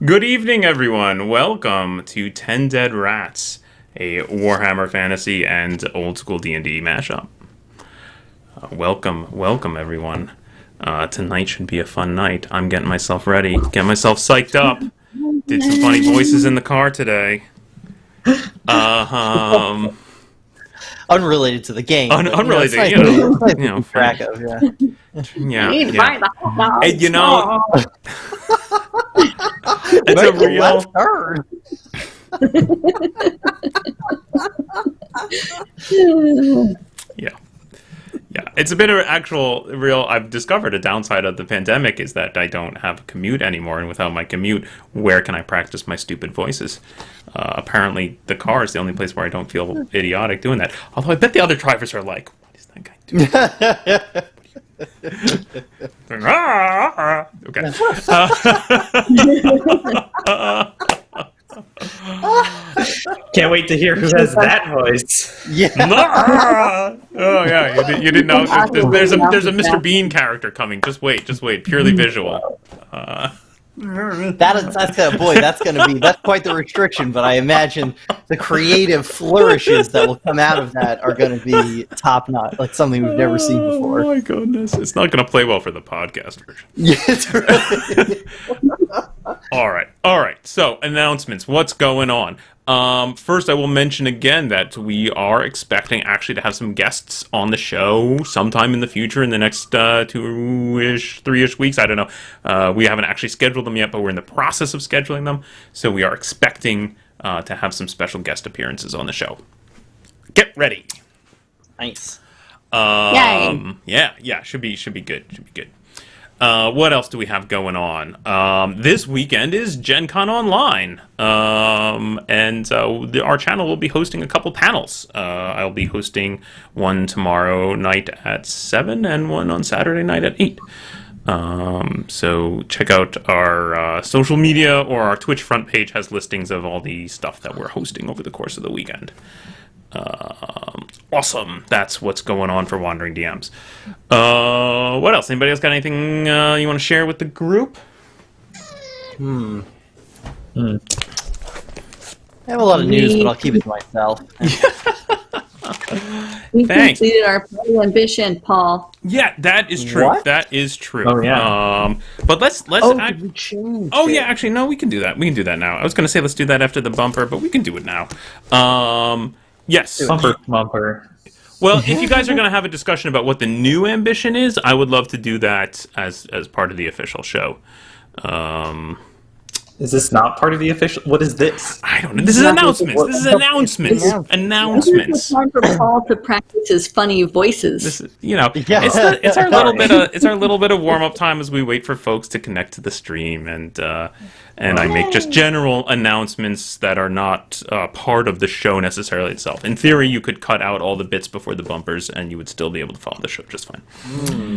Good evening, everyone. Welcome to 10 Dead Rats, a Warhammer Fantasy and old school D&D mashup. Welcome, everyone. Tonight should be a fun night. I'm getting myself ready, getting myself psyched up. Did some funny voices in the car today. Unrelated to the game. Unrelated, Track of, yeah. Yeah. And It's a real turn. Yeah, it's a bit of real. I've discovered a downside of the pandemic is that I don't have a commute anymore, and without my commute, where can I practice my stupid voices? Apparently, the car is the only place where I don't feel idiotic doing that. Although I bet the other drivers are like, "What is that guy doing?" Okay. Can't wait to hear who has that voice. Yeah. Oh yeah, you didn't know. There's a Mr. Bean character coming. Just wait. Purely visual. That's quite the restriction. But I imagine the creative flourishes that will come out of that are going to be top notch, like something we've never seen before. Oh my goodness, it's not going to play well for the podcast version. Yeah, it's really... All right. So, announcements. What's going on? First, I will mention again that we are expecting actually to have some guests on the show sometime in the future, in the next 2-ish, 3-ish weeks. I don't know. We haven't actually scheduled them yet, but we're in the process of scheduling them. So we are expecting to have some special guest appearances on the show. Get ready. Nice. Yeah. Should be good. What else do we have going on? This weekend is Gen Con Online, and our channel will be hosting a couple panels. I'll be hosting one tomorrow night at 7 and one on Saturday night at 8. So check out our social media, or our Twitch front page has listings of all the stuff that we're hosting over the course of the weekend. Awesome. That's what's going on for Wandering DMs. What else? Anybody else got anything you want to share with the group? I have a lot of news, but I'll keep it to myself. We Thanks. completed our party ambition, Paul. Yeah, that is true. What? That is true. Oh, yeah. But let's Did we change it? yeah, actually, no, we can do that. We can do that now. I was going to say let's do that after the bumper, but we can do it now. Yes. Bumper. Well, if you guys are going to have a discussion about what the new ambition is, I would love to do that as part of the official show. Is this not part of the official? What is this? I don't know. This is announcements. Announcements. It's time for Paul to practice his funny voices. This is, Yeah. it's our little bit of warm up time as we wait for folks to connect to the stream, and I make just general announcements that are not part of the show necessarily itself. In theory, you could cut out all the bits before the bumpers, and you would still be able to follow the show just fine.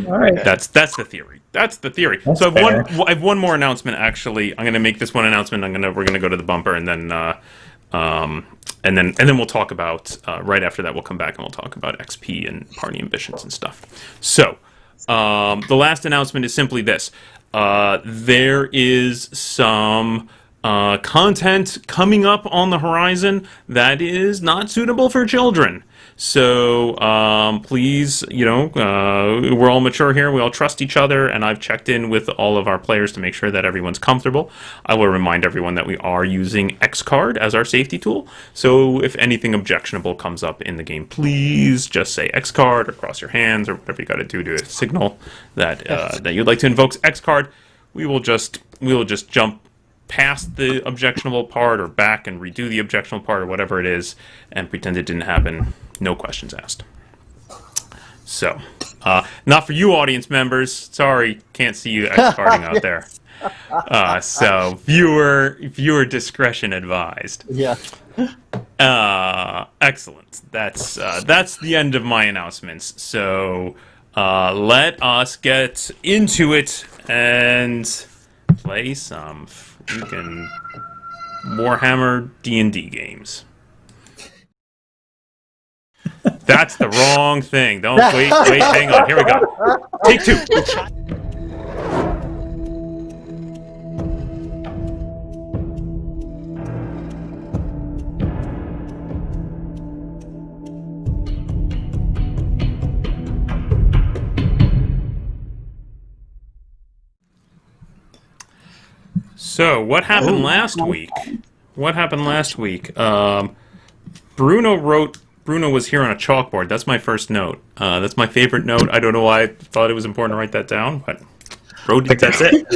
All right. That's the theory. That's so I have one more announcement. Actually, I'm going to make this one announcement. We're gonna go to the bumper, and then we'll talk about right after that. We'll come back and we'll talk about XP and party ambitions and stuff. So the last announcement is simply this: there is some content coming up on the horizon that is not suitable for children. So please, we're all mature here. We all trust each other, and I've checked in with all of our players to make sure that everyone's comfortable. I will remind everyone that we are using X-Card as our safety tool. So if anything objectionable comes up in the game, please just say X-Card or cross your hands or whatever you got to do to signal that that you'd like to invoke X-Card. We will just jump past the objectionable part or back and redo the objectionable part or whatever it is and pretend it didn't happen. No questions asked. So, not for you audience members. Sorry, can't see you X-carding out there. So, viewer discretion advised. Yeah. Excellent. That's the end of my announcements. So, let us get into it and play some freaking Warhammer D&D games. That's the wrong thing. Don't wait, hang on. Here we go. Take 2. So, what happened last week? What happened last week? Bruno was here on a chalkboard. That's my first note. That's my favorite note. I don't know why I thought it was important to write that down, but That's it.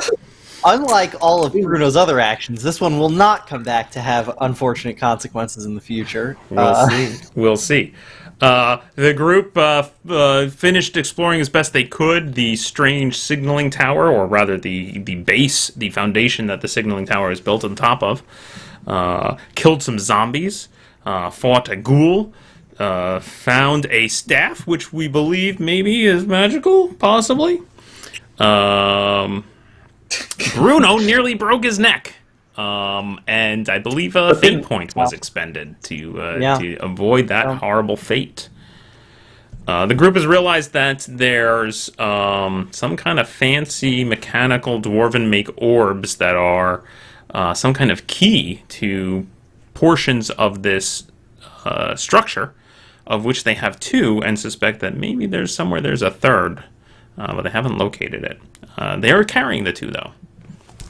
Unlike all of Bruno's other actions, this one will not come back to have unfortunate consequences in the future. We'll see. We'll see. The group finished exploring as best they could the strange signaling tower, or rather the base, the foundation that the signaling tower is built on top of. Killed some zombies, fought a ghoul, found a staff, which we believe maybe is magical, possibly. Bruno nearly broke his neck. And I believe a fate point was expended to avoid that horrible fate. The group has realized that there's some kind of fancy mechanical dwarven make orbs that are some kind of key to portions of this structure, of which they have two, and suspect that maybe there's somewhere there's a third, but they haven't located it. They are carrying the two, though.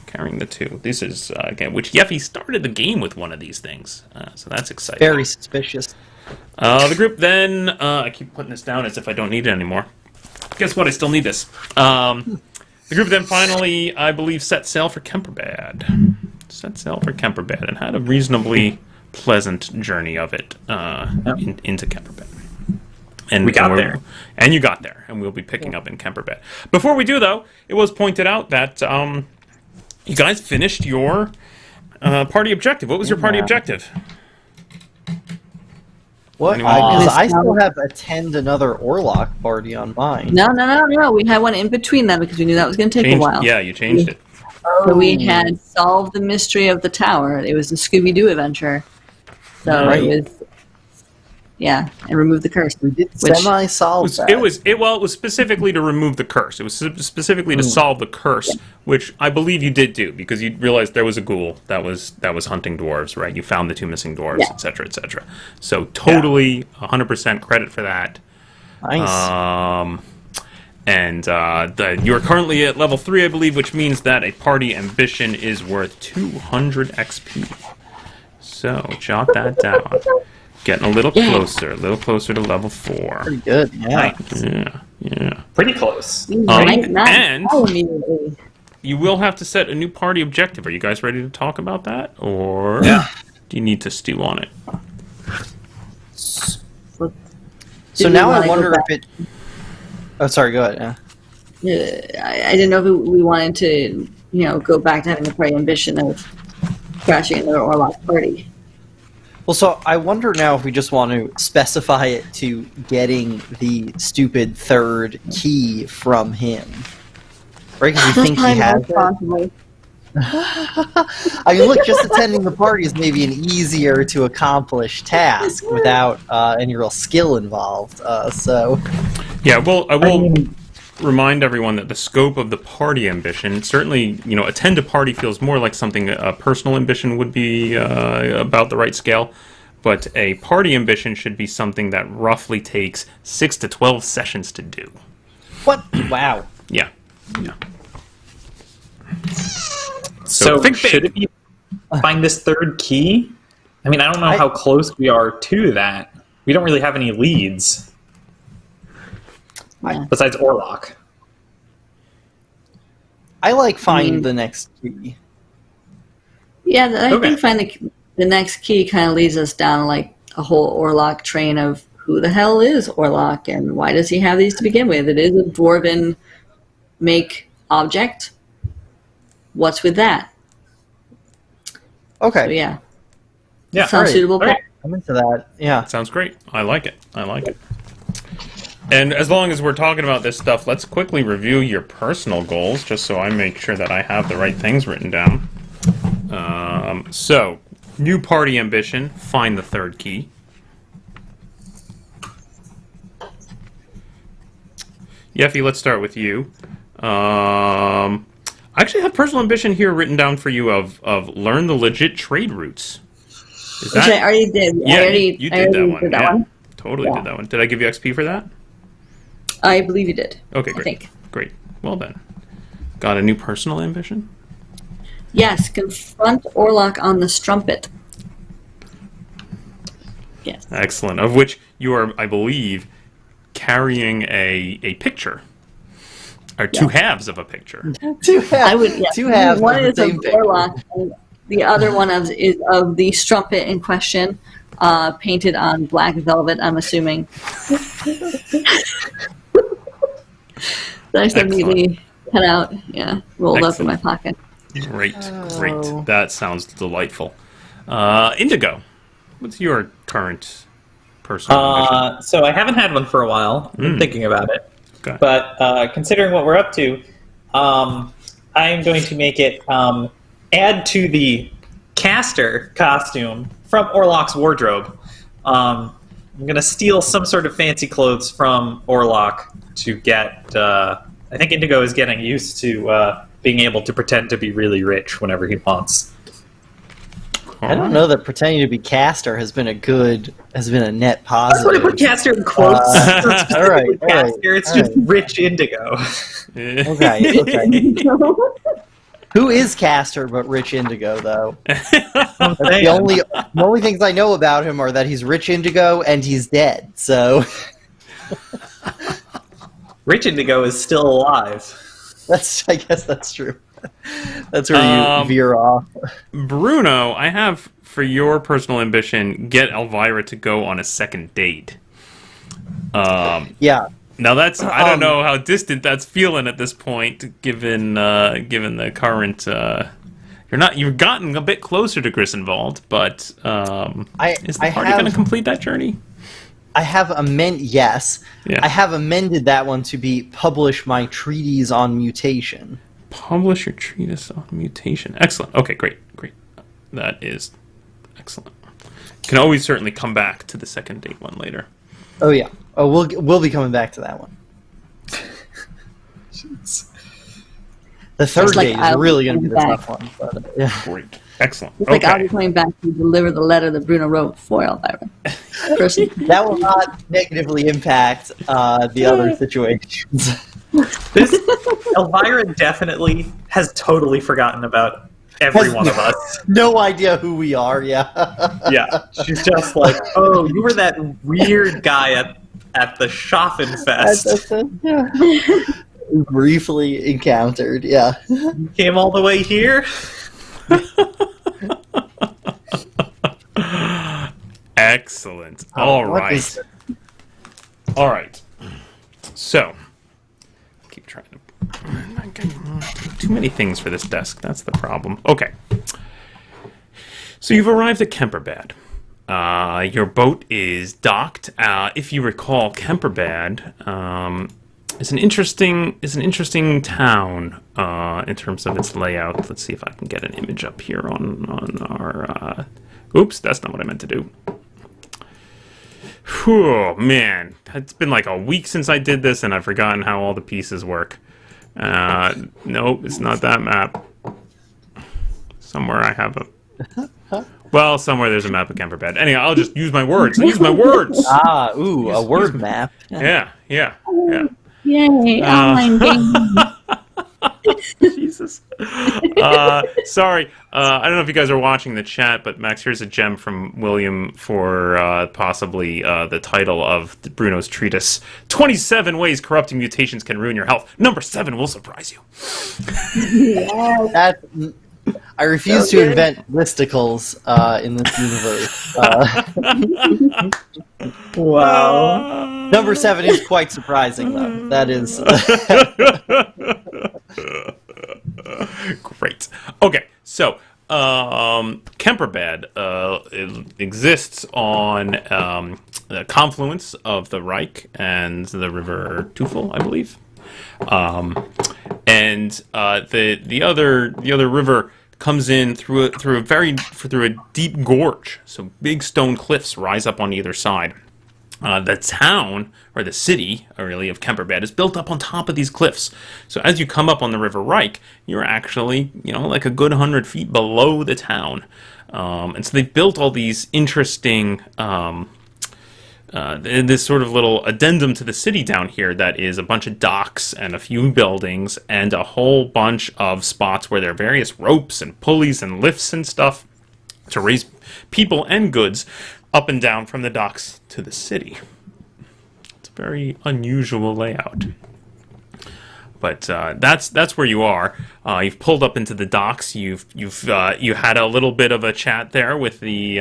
Carrying the two. This is, again, which Yeffy started the game with one of these things, so that's exciting. Very suspicious. The group then, I keep putting this down as if I don't need it anymore. Guess what? I still need this. The group then finally, I believe, set sail for Kemperbad. Set sail for Kemperbad and had a reasonably pleasant journey of it into Kemperbad. And we got there. And you got there, and we'll be picking up in Kemperbad. Before we do, though, it was pointed out that you guys finished your party objective. What was your party objective? What? Anyone? Because I still have attend another Orlock party on mine. No. We had one in between them because we knew that was going to take a while. Yeah, you changed it. So we had solved the mystery of the tower. It was a Scooby-Doo adventure. So it was, and remove the curse. We did semi-solve that. It was specifically to remove the curse. It was specifically to solve the curse, which I believe you did do, because you realized there was a ghoul that was hunting dwarves, right? You found the two missing dwarves, etc., etc. So totally 100% credit for that. Nice. And you're currently at level 3, I believe, which means that a party ambition is worth 200 XP. So jot that down. Getting a little closer to level 4. Pretty good, yeah. Yeah. Pretty close. And you will have to set a new party objective. Are you guys ready to talk about that? Or do you need to stew on it? So now I wonder if it... Oh, sorry, go ahead. I didn't know if we wanted to, go back to having the party ambition of crashing another Orlock party. Well, so I wonder now if we just want to specify it to getting the stupid third key from him. Right? Because you think he has it. I mean, look, just attending the party is maybe an easier to accomplish task without any real skill involved. Yeah, well, I will remind everyone that the scope of the party ambition, certainly, attend a party feels more like something a personal ambition would be about the right scale, but a party ambition should be something that roughly takes 6 to 12 sessions to do. What? Wow. Yeah. So think should it be find this third key? I mean, I don't know how close we are to that. We don't really have any leads. Besides Orlock. I like find the next key. Yeah, I think find the next key kind of leads us down like a whole Orlock train of who the hell is Orlock and why does he have these to begin with? It is a dwarven make object. What's with that? Okay. So, yeah. Right. Sounds suitable. Right. I'm into that. Yeah. Sounds great. I like it. And as long as we're talking about this stuff, let's quickly review your personal goals, just so I make sure that I have the right things written down. So, new party ambition, find the third key. Yeffy, let's start with you. I actually have personal ambition here written down for you of learn the legit trade routes. Is Which I already did. Yeah, you did that one. Did that one. Totally did that one. Did I give you XP for that? I believe you did. Okay, I great. think. Great. Well then. Got a new personal ambition? Yes, confront Orlok on the strumpet. Yes. Excellent. Of which you are, I believe, carrying a picture. Or two halves of a picture. Two halves. I would. Yeah. Two halves. One of is the of same picture. Orlok, and the other one is of the strumpet in question, painted on black velvet. I'm assuming. Nice and neatly cut out. Yeah, rolled up in my pocket. Great. That sounds delightful. Indigo, what's your current personal ambition? So I haven't had one for a while. I've been thinking about it. Okay. But considering what we're up to, I am going to make it add to the caster costume from Orlok's wardrobe. I'm going to steal some sort of fancy clothes from Orlok to get... I think Indigo is getting used to being able to pretend to be really rich whenever he wants. I don't know that pretending to be caster has been a net positive. I'm going to put caster in quotes. All right. Caster, it's just rich Indigo. Okay. Who is caster but rich Indigo though? The only things I know about him are that he's rich Indigo and he's dead. So Rich Indigo is still alive. I guess that's true. That's where you veer off. Bruno, I have for your personal ambition, get Elvira to go on a second date. Yeah. Now that's I don't know how distant that's feeling at this point, given the current. You've gotten a bit closer to Grissenwald, but is the party going to complete that journey? I have yes. Yeah. I have amended that one to be publish my treatise on mutation. Publish your treatise on mutation. Excellent. Okay, great. That is excellent. Can always certainly come back to the second date one later. Oh yeah. Oh, we'll be coming back to that one. The third date is really going to be the tough one. But, yeah. Great. Excellent. It's like I'll be coming back to deliver the letter that Bruno wrote for Elvira. That will not negatively impact the other situations. Elvira definitely has totally forgotten about every one of us. No idea who we are, yeah. Yeah, she's just like, oh, you were that weird guy at the Schaffenfest. Briefly encountered, yeah. You came all the way here? Excellent. All right. So, keep trying to... Too many things for this desk. That's the problem. Okay. So you've arrived at Kemperbad. Your boat is docked. If you recall, Kemperbad is an interesting town in terms of its layout. Let's see if I can get an image up here on our. Oops, that's not what I meant to do. Whew, man, it's been like a week since I did this, and I've forgotten how all the pieces work. Nope, it's not that map. Somewhere I have a... Well, somewhere there's a map of Kemperbad. Anyway, I'll just use my words. A word map. Yeah. Yay, online game. Jesus. Sorry. I don't know if you guys are watching the chat, but Max, here's a gem from William for possibly the title of Bruno's treatise. 27 ways corrupting mutations can ruin your health. Number 7 will surprise you. Yes. I refuse to invent listicles in this universe. Wow. Number 7 is quite surprising, though. That is... Great. Okay, so Kemperbad it exists on the confluence of the Reich and the river Tufel, I believe. And the other river comes in through a deep gorge. So big stone cliffs rise up on either side. The town, or the city, really, of Kemperbad is built up on top of these cliffs. So as you come up on the River Reich, you're actually, like a good 100 feet below the town. And so they built all these interesting this sort of little addendum to the city down here that is a bunch of docks and a few buildings and a whole bunch of spots where there are various ropes and pulleys and lifts and stuff to raise people and goods up and down from the docks to the city. It's a very unusual layout. But that's where you are. You've pulled up into the docks. You had a little bit of a chat there with the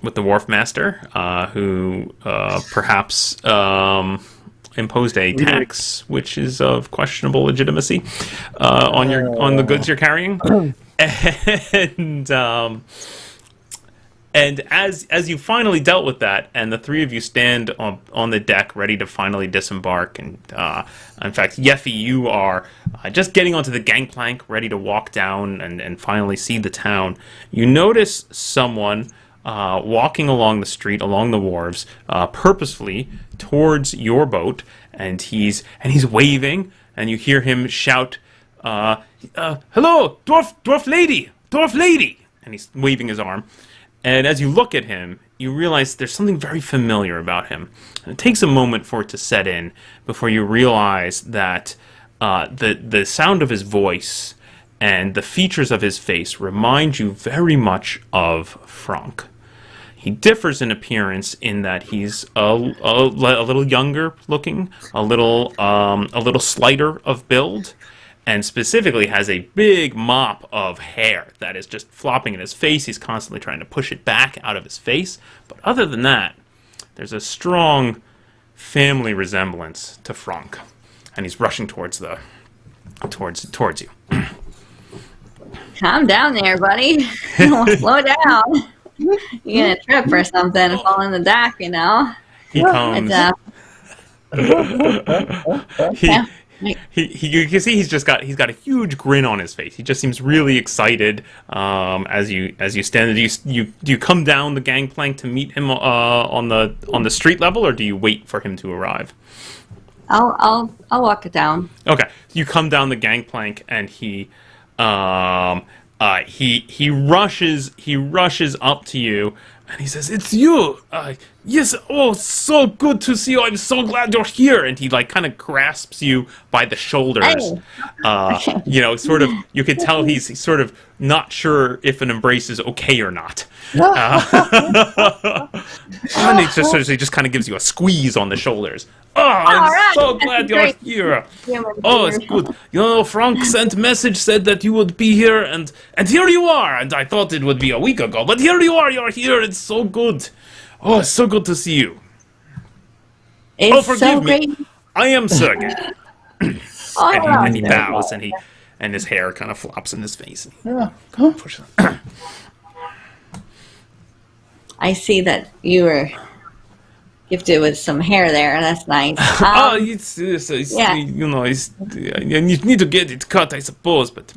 wharf master, who perhaps imposed a tax, which is of questionable legitimacy, on the goods you're carrying. And as you finally dealt with that, and the three of you stand on the deck ready to finally disembark, and in fact, Yeffy, you are just getting onto the gangplank, ready to walk down and finally see the town. You notice someone walking along the street, along the wharves, purposefully towards your boat, and he's waving, and you hear him shout, "Hello, dwarf lady!" And he's waving his arm. And as you look at him, you realize there's something very familiar about him. And it takes a moment for it to set in before you realize that the sound of his voice and the features of his face remind you very much of Frank. He differs in appearance in that he's a little younger looking, a little slighter of build, and specifically has a big mop of hair that is just flopping in his face. He's constantly trying to push it back out of his face. But other than that, there's a strong family resemblance to Frank. And he's rushing towards you. Calm down there, buddy. Slow down. You're gonna trip or something and fall in the dock, you know. He comes. You can see he's got a huge grin on his face. He just seems really excited as you stand there. Do you come down the gangplank to meet him on the street level, or do you wait for him to arrive? I'll walk it down. Okay, you come down the gangplank, and he rushes up to you, and he says, "It's you! Yes, oh, so good to see you. I'm so glad you're here." And he kind of grasps you by the shoulders. Hey. Sort of, you could tell he's sort of not sure if an embrace is okay or not. And he just kind of gives you a squeeze on the shoulders. "Oh, I'm so glad you're here. Oh, it's good. Frank sent message, said that you would be here, and here you are. And I thought it would be a week ago, but here you are. You're here. It's so good. Oh, it's so good to see you." It's forgive so me. great. "I am Sergey." And he no, bows, no. and his hair kind of flops in his face. I see that you were gifted with some hair there, and that's nice. Yeah. You need to get it cut, I suppose, but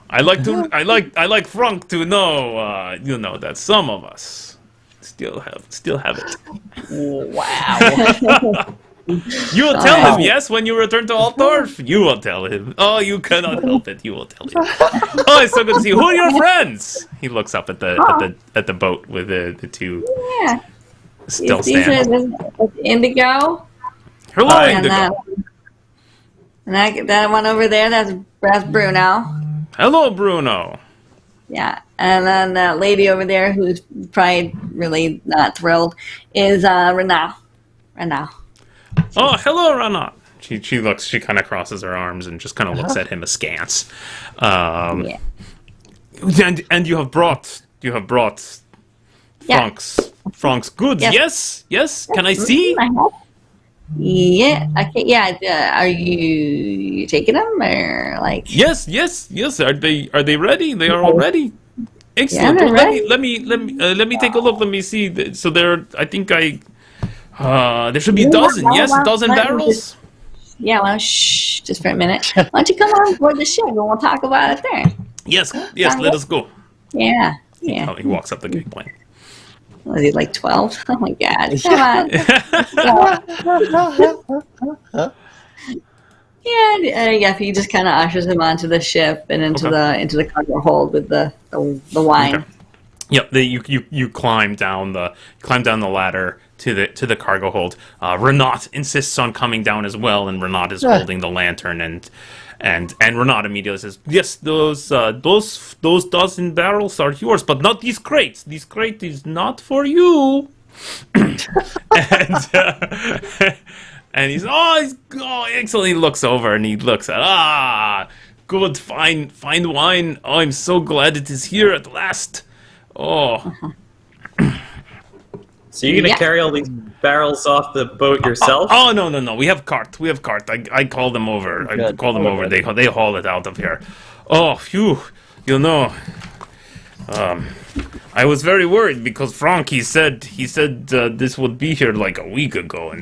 I like Frank to know, that some of us still have it. Wow. You will tell him, yes, when you return to Altdorf. You will tell him. Oh, you cannot help it. You will tell him. Oh, it's so good to see you. Who are your friends? He looks up at the boat with the two still standing. Indigo. Hello, Indigo. And that one over there, that's Bruno. Hello, Bruno. Yeah, and then that lady over there, who's probably really not thrilled, is Renal. Oh, hello, Rana. She kind of crosses her arms and just kind of looks at him askance. Yeah. And you have brought Frank's goods. Yes. Can I see? Yeah. Okay. Yeah. Are you taking them or like? Yes. Are they ready? They are all ready. Excellent. Yeah, Let me take a look. Let me see. So I think there should be a dozen. Yes, a dozen barrels. Just for a minute. Why don't you come on board the ship and we'll talk about it there? Yes. Let us go. Yeah. He walks up the gangplank. Was he like 12? Oh my god! Come on. Yeah. He just kind of ushers him onto the ship and into the cargo hold with the wine. Yep, you climb down the ladder to the cargo hold. Renat insists on coming down as well, and Renat is holding the lantern, and Renat immediately says, "Yes, those dozen barrels are yours, but not these crates. This crate is not for you." and and he's excellent. He looks over and he looks at good, fine wine. Oh, I'm so glad it is here at last. Oh. So you're gonna carry all these barrels off the boat yourself? Oh, no. We have cart. I call them over. Good. I call them over. They haul it out of here. Oh, phew. You know, I was very worried because Frank he said this would be here like a week ago,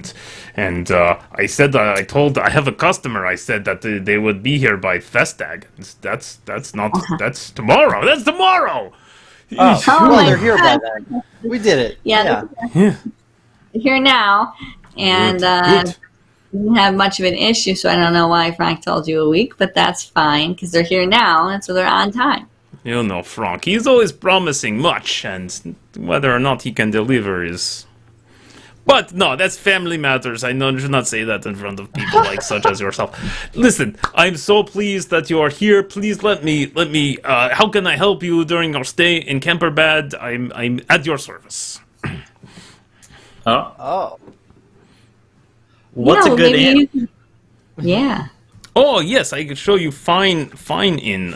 and I said I have a customer. I said that they would be here by Festag. That's tomorrow. That's tomorrow. Oh, Oh well, my they're here by God. then. We did it. Yeah, they're here now, and Good. didn't have much of an issue, so I don't know why Frank told you a week, but that's fine because they're here now, and so they're on time. You know, Frank, he's always promising much, and whether or not he can deliver is... But no, that's family matters. I should not say that in front of people like such as yourself. Listen, I'm so pleased that you are here. Please let me, how can I help you during our stay in Kemperbad? I'm at your service. Oh. What's a good inn? Yeah. Oh, yes, I could show you fine inn.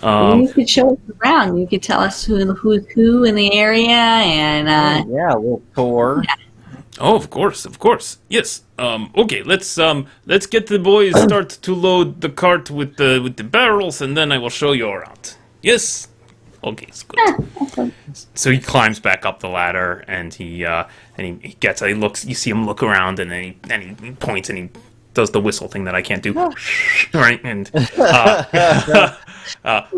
You could show us around. You could tell us who's who in the area, and Yeah, a little tour. Oh, of course. Yes. Okay, let's get the boys start to load the cart with the barrels, and then I will show you around. Yes. Okay, it's good. So he climbs back up the ladder, and he looks. You see him look around, and then he points and he does the whistle thing that I can't do. Right, and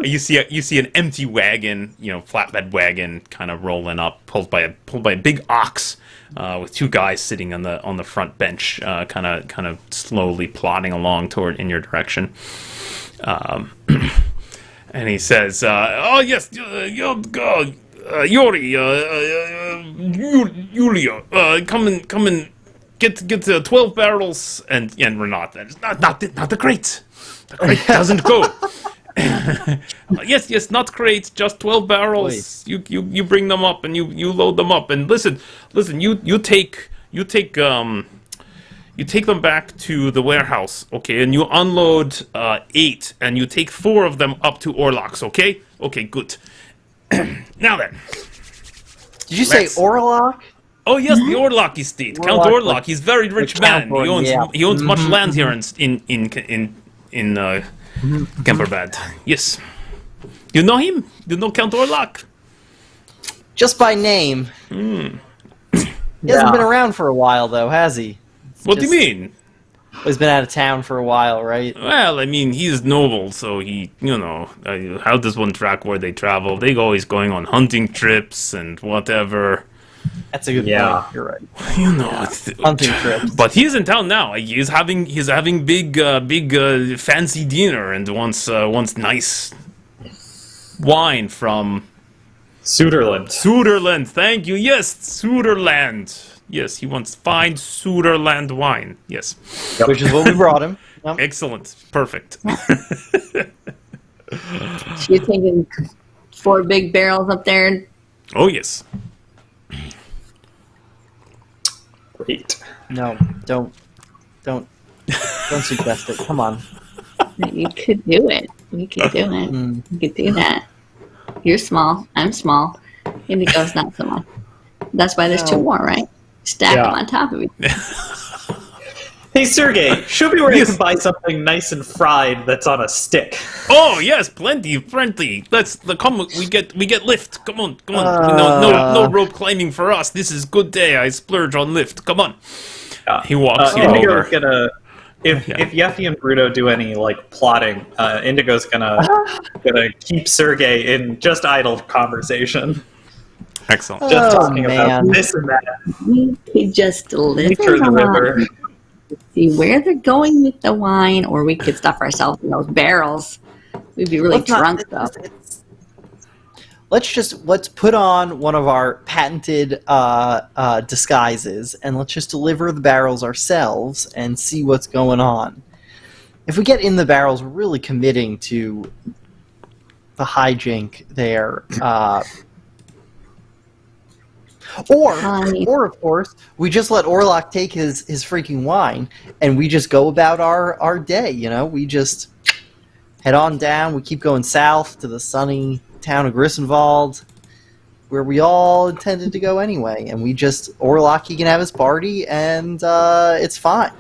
you see an empty wagon, flatbed wagon, kind of rolling up, pulled by a big ox, with two guys sitting on the front bench, kind of slowly plodding along in your direction. And he says, "Oh yes, Yuri, Yulia, come and get 12 barrels and Renat. That is not the crate. The crate doesn't go. Yes, not crate, just 12 barrels. You bring them up and you load them up. And listen, you take them back to the warehouse, okay? And you unload 8, and you take 4 of them up to Orlok's, okay? Okay, good. Now then. Did you say Orlok? Oh yes, the Orlok estate. Count Orlok. He's a very rich man. He owns much land here in Kemperbad. Yes. You know him? You know Count Orlok? Just by name. He hasn't been around for a while, though, has he? What do you mean? He's been out of town for a while, right? Well, I mean, he's noble, so how does one track where they travel? They always going on hunting trips and whatever. That's a good point. You're right. Hunting trips. But he's in town now. He's having big fancy dinner and wants nice wine from Suderland. Suderland, thank you. Yes, Suderland. Yes, he wants fine Suderland wine. Yes. Yep. Which is what we brought him. Yep. Excellent. Perfect. You're taking 4 big barrels up there. Oh, yes. Great. No, don't suggest it. Come on. You could do it. We could do it. You could do that. You're small. I'm small. Indigo's not so much. That's why there's 2 more, right? Stack them on top of each other. Hey, Sergey, show me where you can buy something nice and fried that's on a stick. Oh yes, plenty. Come. We get lift. Come on. No rope climbing for us. This is good day. I splurge on lift. Come on. He walks you over. Indigo's gonna. If Yeffy and Bruno do any plotting, Indigo's gonna keep Sergey in just idle conversation. Excellent. Just talking about this and that. We could just deliver the river. See where they're going with the wine, or we could stuff ourselves in those barrels. We'd be really drunk, though. let's put on one of our patented disguises, and let's just deliver the barrels ourselves and see what's going on. If we get in the barrels, we're really committing to the hijink there. Or of course, we just let Orlok take his freaking wine, and we just go about our day. We just head on down. We keep going south to the sunny town of Grissenwald, where we all intended to go anyway. And we just Orlok, he can have his party, and it's fine.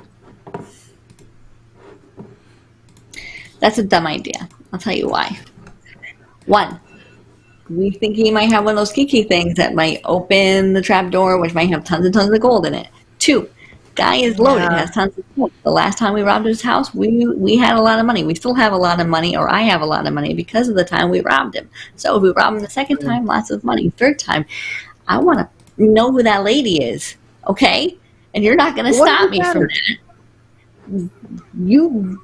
That's a dumb idea. I'll tell you why. 1, we think he might have one of those kiki things that might open the trap door, which might have tons and tons of gold in it. 2, guy is loaded, has tons of gold. The last time we robbed his house, we had a lot of money. We still have a lot of money, or I have a lot of money because of the time we robbed him. So if we rob him the second time, lots of money. Third time, I want to know who that lady is, okay? And you're not going to stop me from that.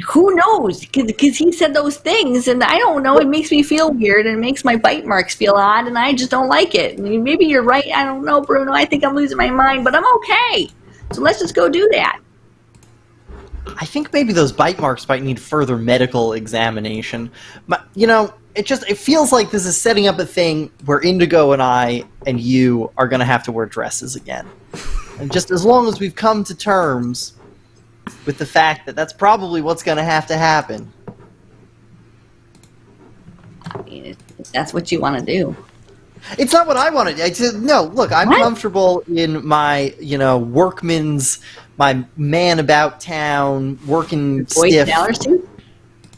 Who knows? Because he said those things, and I don't know. It makes me feel weird, and it makes my bite marks feel odd, and I just don't like it. I mean, maybe you're right. I don't know, Bruno. I think I'm losing my mind, but I'm okay. So let's just go do that. I think maybe those bite marks might need further medical examination. But, it feels like this is setting up a thing where Indigo and I and you are going to have to wear dresses again. And just as long as we've come to terms with the fact that that's probably what's going to have to happen. I mean, if that's what you want to do. It's not what I want to do. No, look, I'm comfortable in my, my man about town, working stiff.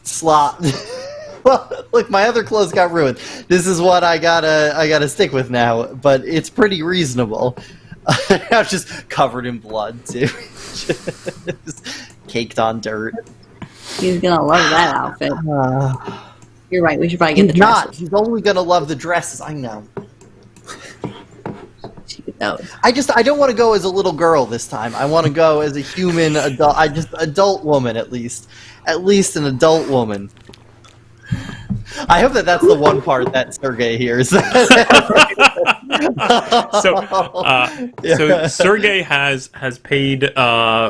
Slot. Well, look, my other clothes got ruined. This is what I gotta stick with now, but it's pretty reasonable. I'm just covered in blood, too. Just caked on dirt. He's gonna love that outfit. You're right. We should probably get the dresses. He's only gonna love the dresses. I know. Those. I don't want to go as a little girl this time. I want to go as a human adult. Adult woman at least an adult woman. I hope that's the one part that Sergei hears. So Sergei has paid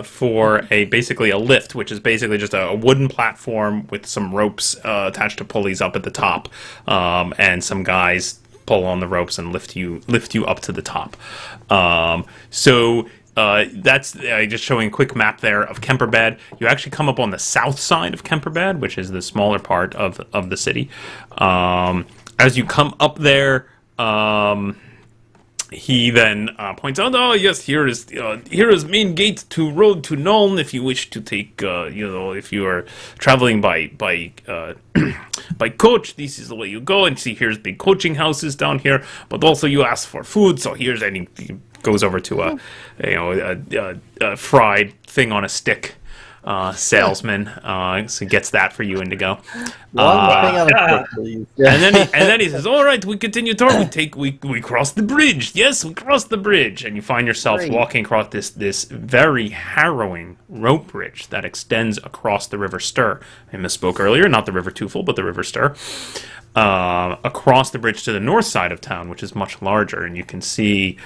for basically a lift, which is basically just a wooden platform with some ropes attached to pulleys up at the top, and some guys pull on the ropes and lift you up to the top. That's just showing a quick map there of Kemperbad. You actually come up on the south side of Kemperbad, which is the smaller part of the city. As you come up there, he then points out, "Oh yes, here is main gate to road to Nuln. If you wish to take, if you are traveling by by coach, this is the way you go. And see, here's big coaching houses down here. But also you ask for food, so here's any." Goes over to a fried thing on a stick salesman, so gets that for you, Indigo. And then he says, "All right, we continue toward. We cross the bridge. Yes, we cross the bridge." And you find yourself walking across this very harrowing rope bridge that extends across the River Ster. I misspoke earlier, not the River Tufel, but the River Ster. Across the bridge to the north side of town, which is much larger, and you can see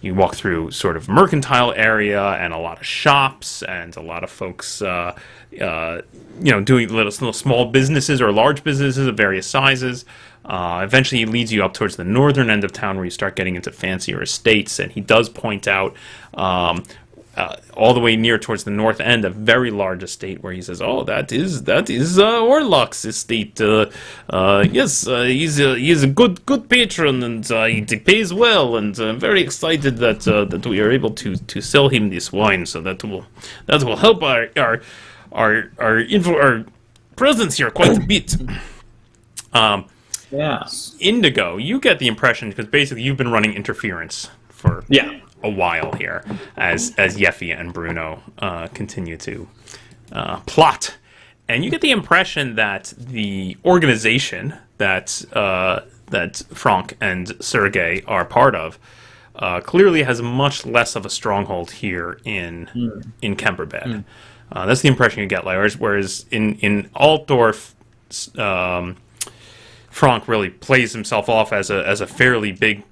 you walk through sort of mercantile area and a lot of shops and a lot of folks doing little small businesses or large businesses of various sizes. Eventually he leads you up towards the northern end of town where you start getting into fancier estates, and he does point out all the way near towards the north end, a very large estate where he says, "Oh, that is Orlok's estate. Yes, he's a good patron, and he pays well, and I'm very excited that we are able to sell him this wine, so that will help our presence here quite a bit." Yeah. Indigo, you get the impression, because basically you've been running interference for a while here, as Yeffy and Bruno continue to plot, and you get the impression that the organization that Franck and Sergei are part of clearly has much less of a stronghold here in Kemperbad. That's the impression you get, whereas in Altdorf, Franck really plays himself off as a fairly big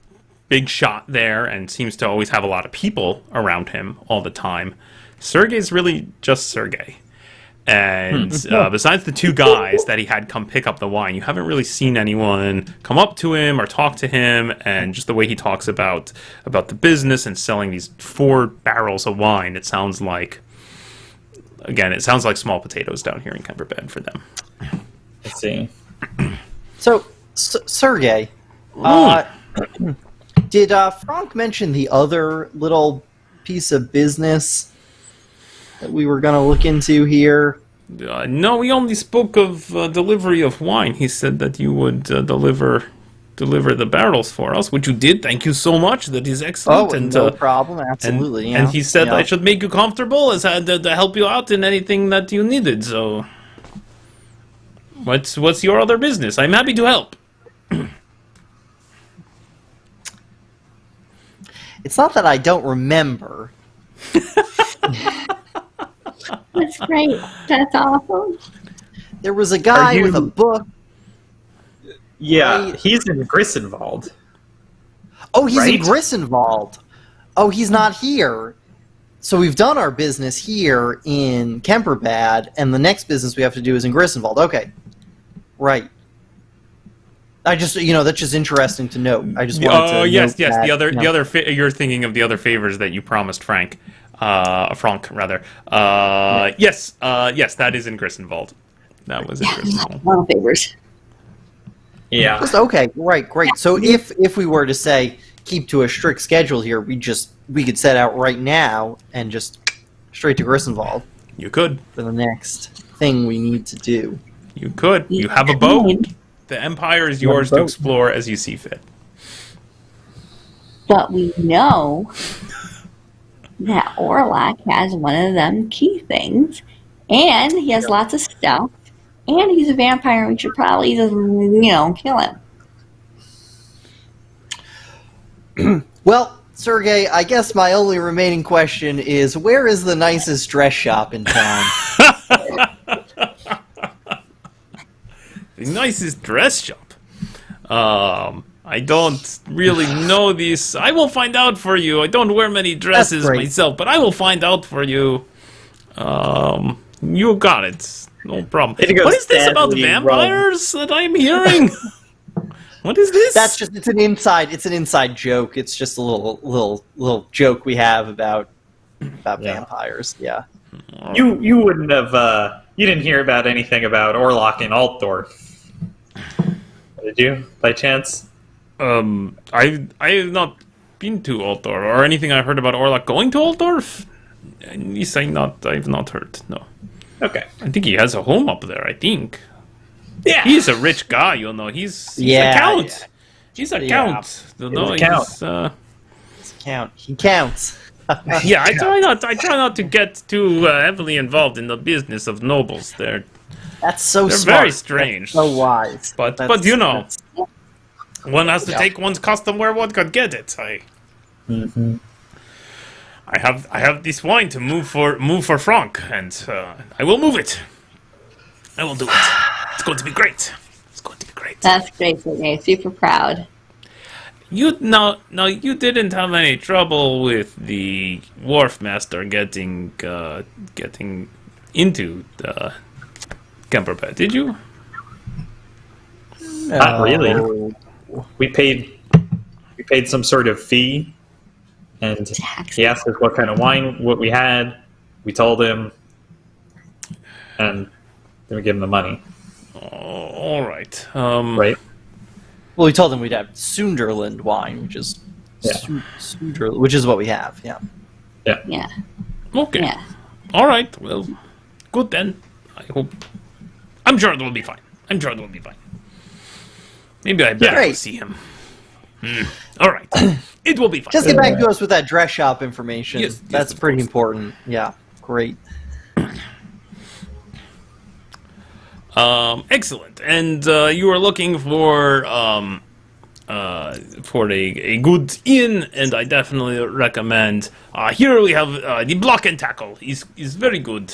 shot there, and seems to always have a lot of people around him all the time. Sergey's really just Sergey. And besides the two guys that he had come pick up the wine, you haven't really seen anyone come up to him or talk to him. And just the way he talks about the business and selling these 4 barrels of wine, it sounds like small potatoes down here in Kemperbad for them. Let's see. So, Sergey, did Franck mention the other little piece of business that we were going to look into here? No, we only spoke of delivery of wine. He said that you would deliver the barrels for us, which you did. Thank you so much. That is excellent. Oh, and, no problem. Absolutely. And he said I should make you comfortable, as to help you out in anything that you needed. So, what's your other business? I'm happy to help. It's not that I don't remember. That's great. That's awesome. There was a guy with a book. Yeah, he's in Grissenwald. Oh, he's in Right? Grissenwald. Oh, he's not here. So we've done our business here in Kemperbad, and the next business we have to do is in Grissenwald. Okay. Right. I just, that's just interesting to note. I just wanted to yes. note that, The other you're thinking of the other favors that you promised Franck, rather. Yes, that is in Grissenwald. That was in Grissenwald. One favors. Yeah. Okay, right, great. So if we were to say keep to a strict schedule here, we could set out right now and just straight to Grissenwald You could. for the next thing we need to do. You could. You have a boat. The Empire is yours to explore as you see fit. But we know that Orlok has one of them key things, and he has lots of stuff, and he's a vampire, and we should probably just, kill him. Well, Sergey, I guess my only remaining question is, where is the nicest dress shop in town? The nicest dress shop. I don't really know these. I will find out for you. I don't wear many dresses myself, but I will find out for you. You got it. No problem. What is this about vampires that I'm hearing? What is this? That's just it's an inside joke. It's just a little joke we have about vampires. Yeah. You wouldn't have you didn't hear about anything about Orlok and Altdorf. Did you, by chance? I have not been to Altdorf or anything. I heard about Orlok going to Altdorf. At least I've not heard. No. Okay. I think he has a home up there. I think. Yeah. He's a rich guy. He's a count. Yeah. He's a count. He's a count. He counts. Yeah, I try not to get too heavily involved in the business of nobles. They're Smart. very strange. That's so wise. But one has to take one's custom where one could get it. I have this wine to move for Franck, and I will move it. I will do it. It's going to be great. It's going to be great. That's great, Sergey. Super proud. You didn't have any trouble with the wharf master getting into the Kemperbad, did you? Not really. We paid some sort of fee, and he asked us what kind of wine, what we had. We told him, and then we gave him the money. Oh, all right. Right. Well, we told them we'd have Sunderland wine, which is which is what we have. Yeah. Yeah. Okay. Yeah. All right. Well, good then. I'm sure it will be fine. Maybe I better go see him. All right. It will be fine. Just get back to us with that dress shop information. Yes, That's pretty important. Yeah. Great. Excellent. And you are looking for a good inn, and I definitely recommend. Here we have the Block and Tackle. He's very good.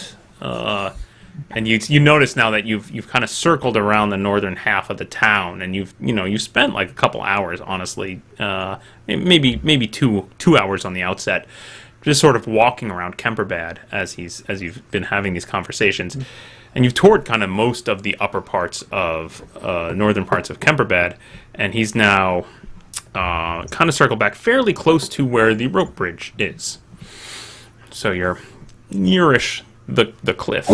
And you notice now that you've kind of circled around the northern half of the town, and you've spent like a couple hours, honestly, maybe two hours on the outset, just sort of walking around Kemperbad as you've been having these conversations, and you've toured kind of most of the upper parts of northern parts of Kemperbad, and he's now kind of circled back fairly close to where the rope bridge is. So you're nearish the cliff.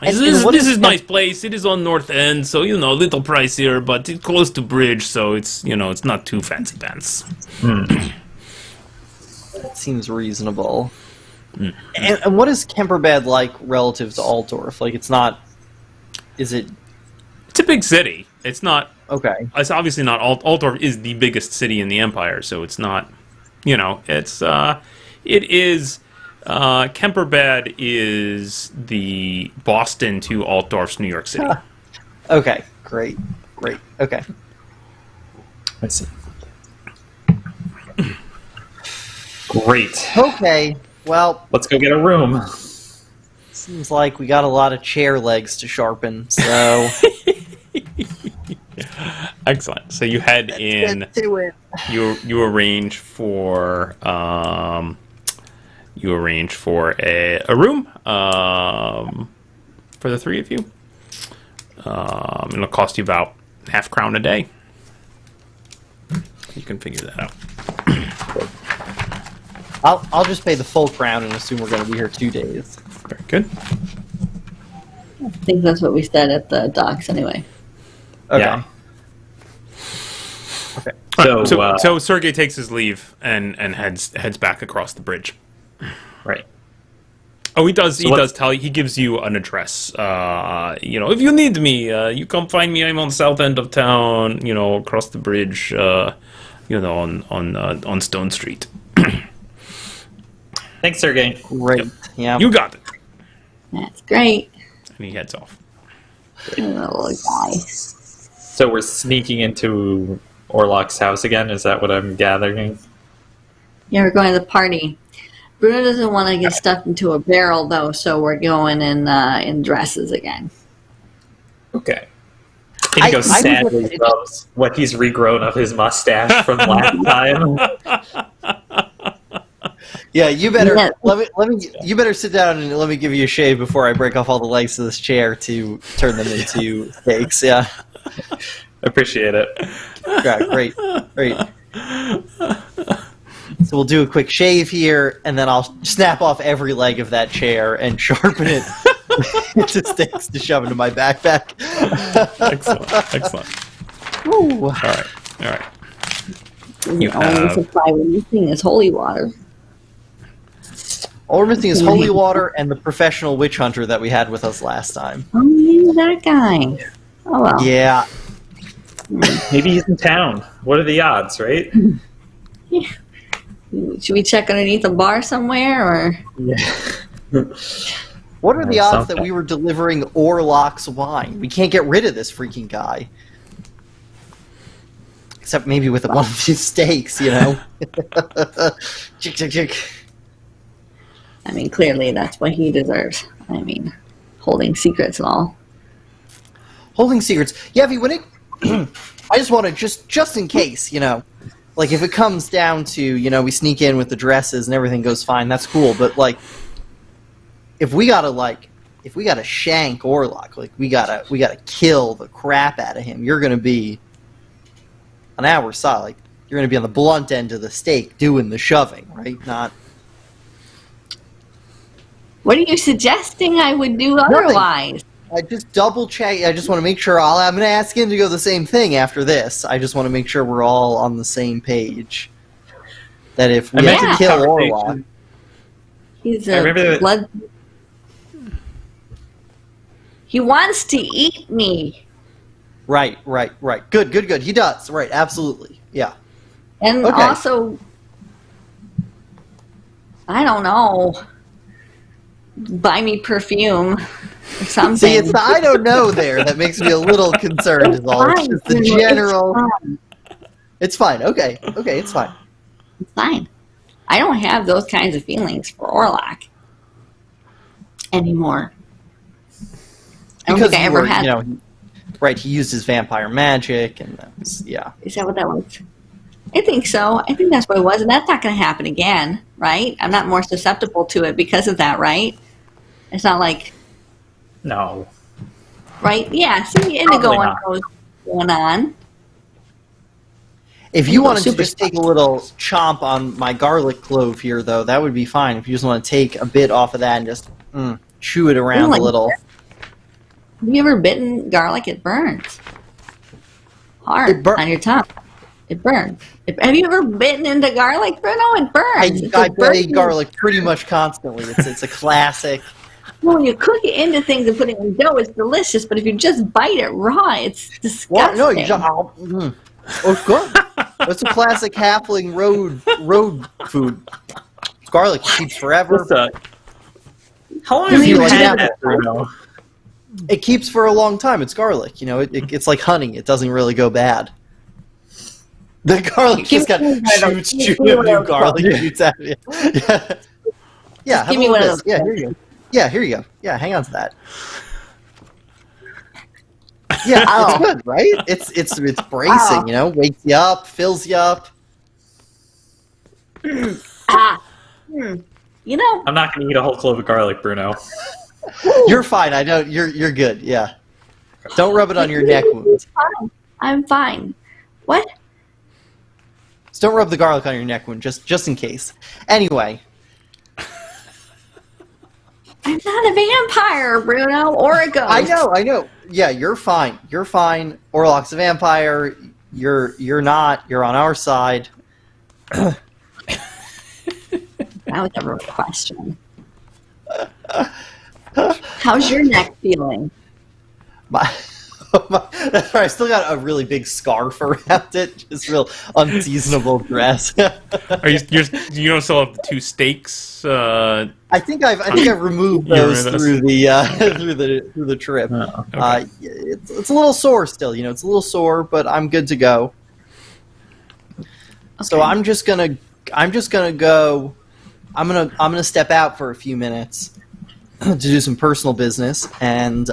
This is nice place. It is on North End, so a little pricier, but it's close to bridge, so it's it's not too fancy pants. That seems reasonable. And what is Kemperbad like relative to Altdorf? Like, it's not. Is it? It's a big city. It's not. Okay. It's obviously not. Altdorf is the biggest city in the Empire, so it's not. It's it is. Kemperbad is the Boston to Altdorf's New York City. Okay, great. Okay. I see. Great. Okay, well, Let's go get a room. seems like we got a lot of chair legs to sharpen, so... Excellent. So you head in. Let's get to it. You arrange for a room for the three of you. It'll cost you about £0.50 a day. You can figure that out. I'll just pay the full crown and assume we're going to be here 2 days. Very good. I think that's what we said at the docks anyway. Okay. Yeah. Okay. So Sergei takes his leave and heads back across the bridge. Right. Oh, he does tell you. He gives you an address. If you need me, you come find me. I'm on the south end of town. Across the bridge. On Stone Street. Thanks, Sergey. Great. Yeah. You got it. That's great. And he heads off. Little guy. So we're sneaking into Orlok's house again? Is that what I'm gathering? Yeah, we're going to the party. Bruno doesn't want to get stuffed into a barrel, though, so we're going in dresses again. Okay. Inigo sadly rubs what he's regrown of his mustache from last time. Yeah, you better you better sit down and let me give you a shave before I break off all the legs of this chair to turn them into steaks. Yeah. Appreciate it. Yeah, great. So we'll do a quick shave here, and then I'll snap off every leg of that chair and sharpen it into sticks to shove into my backpack. Excellent. Woo. All right. The only supply we're missing is holy water. All we're missing is holy water and the professional witch hunter that we had with us last time. Oh, maybe that guy. Oh, well. Yeah. Maybe he's in town. What are the odds, right? Yeah. Should we check underneath a bar somewhere, or? Yeah. What are the odds that we were delivering Orlok's wine? We can't get rid of this freaking guy. Except maybe with one of these steaks, Chick. I mean, clearly that's what he deserves. I mean, holding secrets and all. Holding secrets. Yeah, when it... I just want to, just in case, like if it comes down to, we sneak in with the dresses and everything goes fine, that's cool. But like, if we gotta shank Orlok, like we gotta kill the crap out of him, you're gonna be on our side. Like you're gonna be on the blunt end of the stake doing the shoving, right? Not. What are you suggesting I would do otherwise? I just double check. I just want to make sure. I'm going to ask him to go the same thing after this. I just want to make sure we're all on the same page. That if we have to kill Orlok, he's a blood. He wants to eat me. Right. Good. He does. Right. Absolutely. Yeah. And also, I don't know. Buy me perfume or something. See, it's the I don't know there that makes me a little concerned. Is all. It's just the general. It's fine. Okay, it's fine. It's fine. I don't have those kinds of feelings for Orlok. anymore. I don't Because think I ever had. Right, he used his vampire magic, and that was, yeah. Is that what that was? I think so. I think that's what it was, and that's not going to happen again, right? I'm not more susceptible to it because of that, right? It's not like... No. Right? Yeah, see, Indigo knows what's going on. If you wanted to just take a little chomp on my garlic clove here, though, that would be fine. If you just want to take a bit off of that and just chew it around a little. Have you ever bitten garlic? It burns. Hard on your tongue. It burns. Have you ever bitten into garlic, Bruno? It burns. I eat garlic pretty much constantly. It's a classic. Well, when you cook it into things and put it in dough, it's delicious. But if you just bite it raw, it's disgusting. Well, no, you just... Oh, it's good. That's a classic halfling road food. Garlic keeps forever. How long have you had that, Bruno? It keeps for a long time. It's garlic. It's like honey. It doesn't really go bad. The garlic just got shoots new garlic shoots out of you. Yeah, give me one of those. Yeah, here you go. Yeah, here you go. Yeah, hang on to that. Yeah, it's good, right? It's bracing, wakes you up, fills you up. I'm not going to eat a whole clove of garlic, Bruno. You're fine. I know you're good. Yeah. Don't rub it on your neck wounds. I'm fine. What? Just don't rub the garlic on your neck wound, just in case. Anyway. I'm not a vampire, Bruno, or a ghost. I know. Yeah, you're fine. You're fine. Orlok's a vampire. You're not. You're on our side. That was a real question. How's your neck feeling? That's right. I still got a really big scarf around it. Just real unseasonable dress. Are you don't still have the 2 stakes? I think I've removed those through the trip. Oh, okay. It's a little sore still. It's a little sore, but I'm good to go. Okay. So I'm just gonna go. I'm gonna step out for a few minutes to do some personal business, and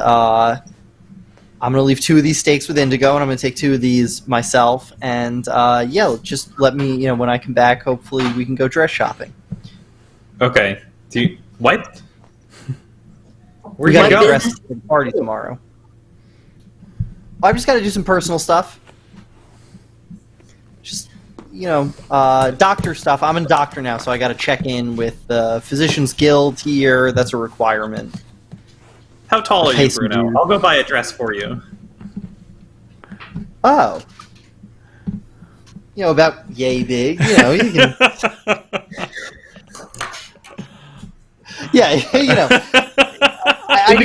I'm going to leave 2 of these steaks with Indigo, and I'm going to take 2 of these myself. And, just let me, when I come back, hopefully we can go dress shopping. Okay. What? We got to get dressed for the party tomorrow. I've just got to do some personal stuff. Just, doctor stuff. I'm a doctor now, so I got to check in with the Physicians Guild here. That's a requirement. How tall are you, Bruno? I'll go buy a dress for you. Oh. About yay big. You can... Yeah, I need to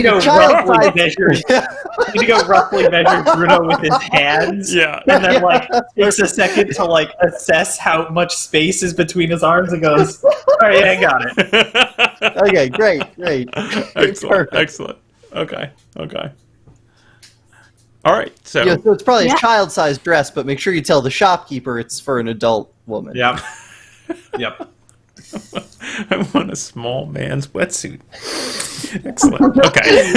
go roughly measure Bruno with his hands. Yeah. And then, takes a second to, assess how much space is between his arms and goes, all right, I got it. Okay, great. Excellent. Okay. All right. So it's probably a child-sized dress, but make sure you tell the shopkeeper it's for an adult woman. Yep. I want a small man's wetsuit. Excellent. Okay.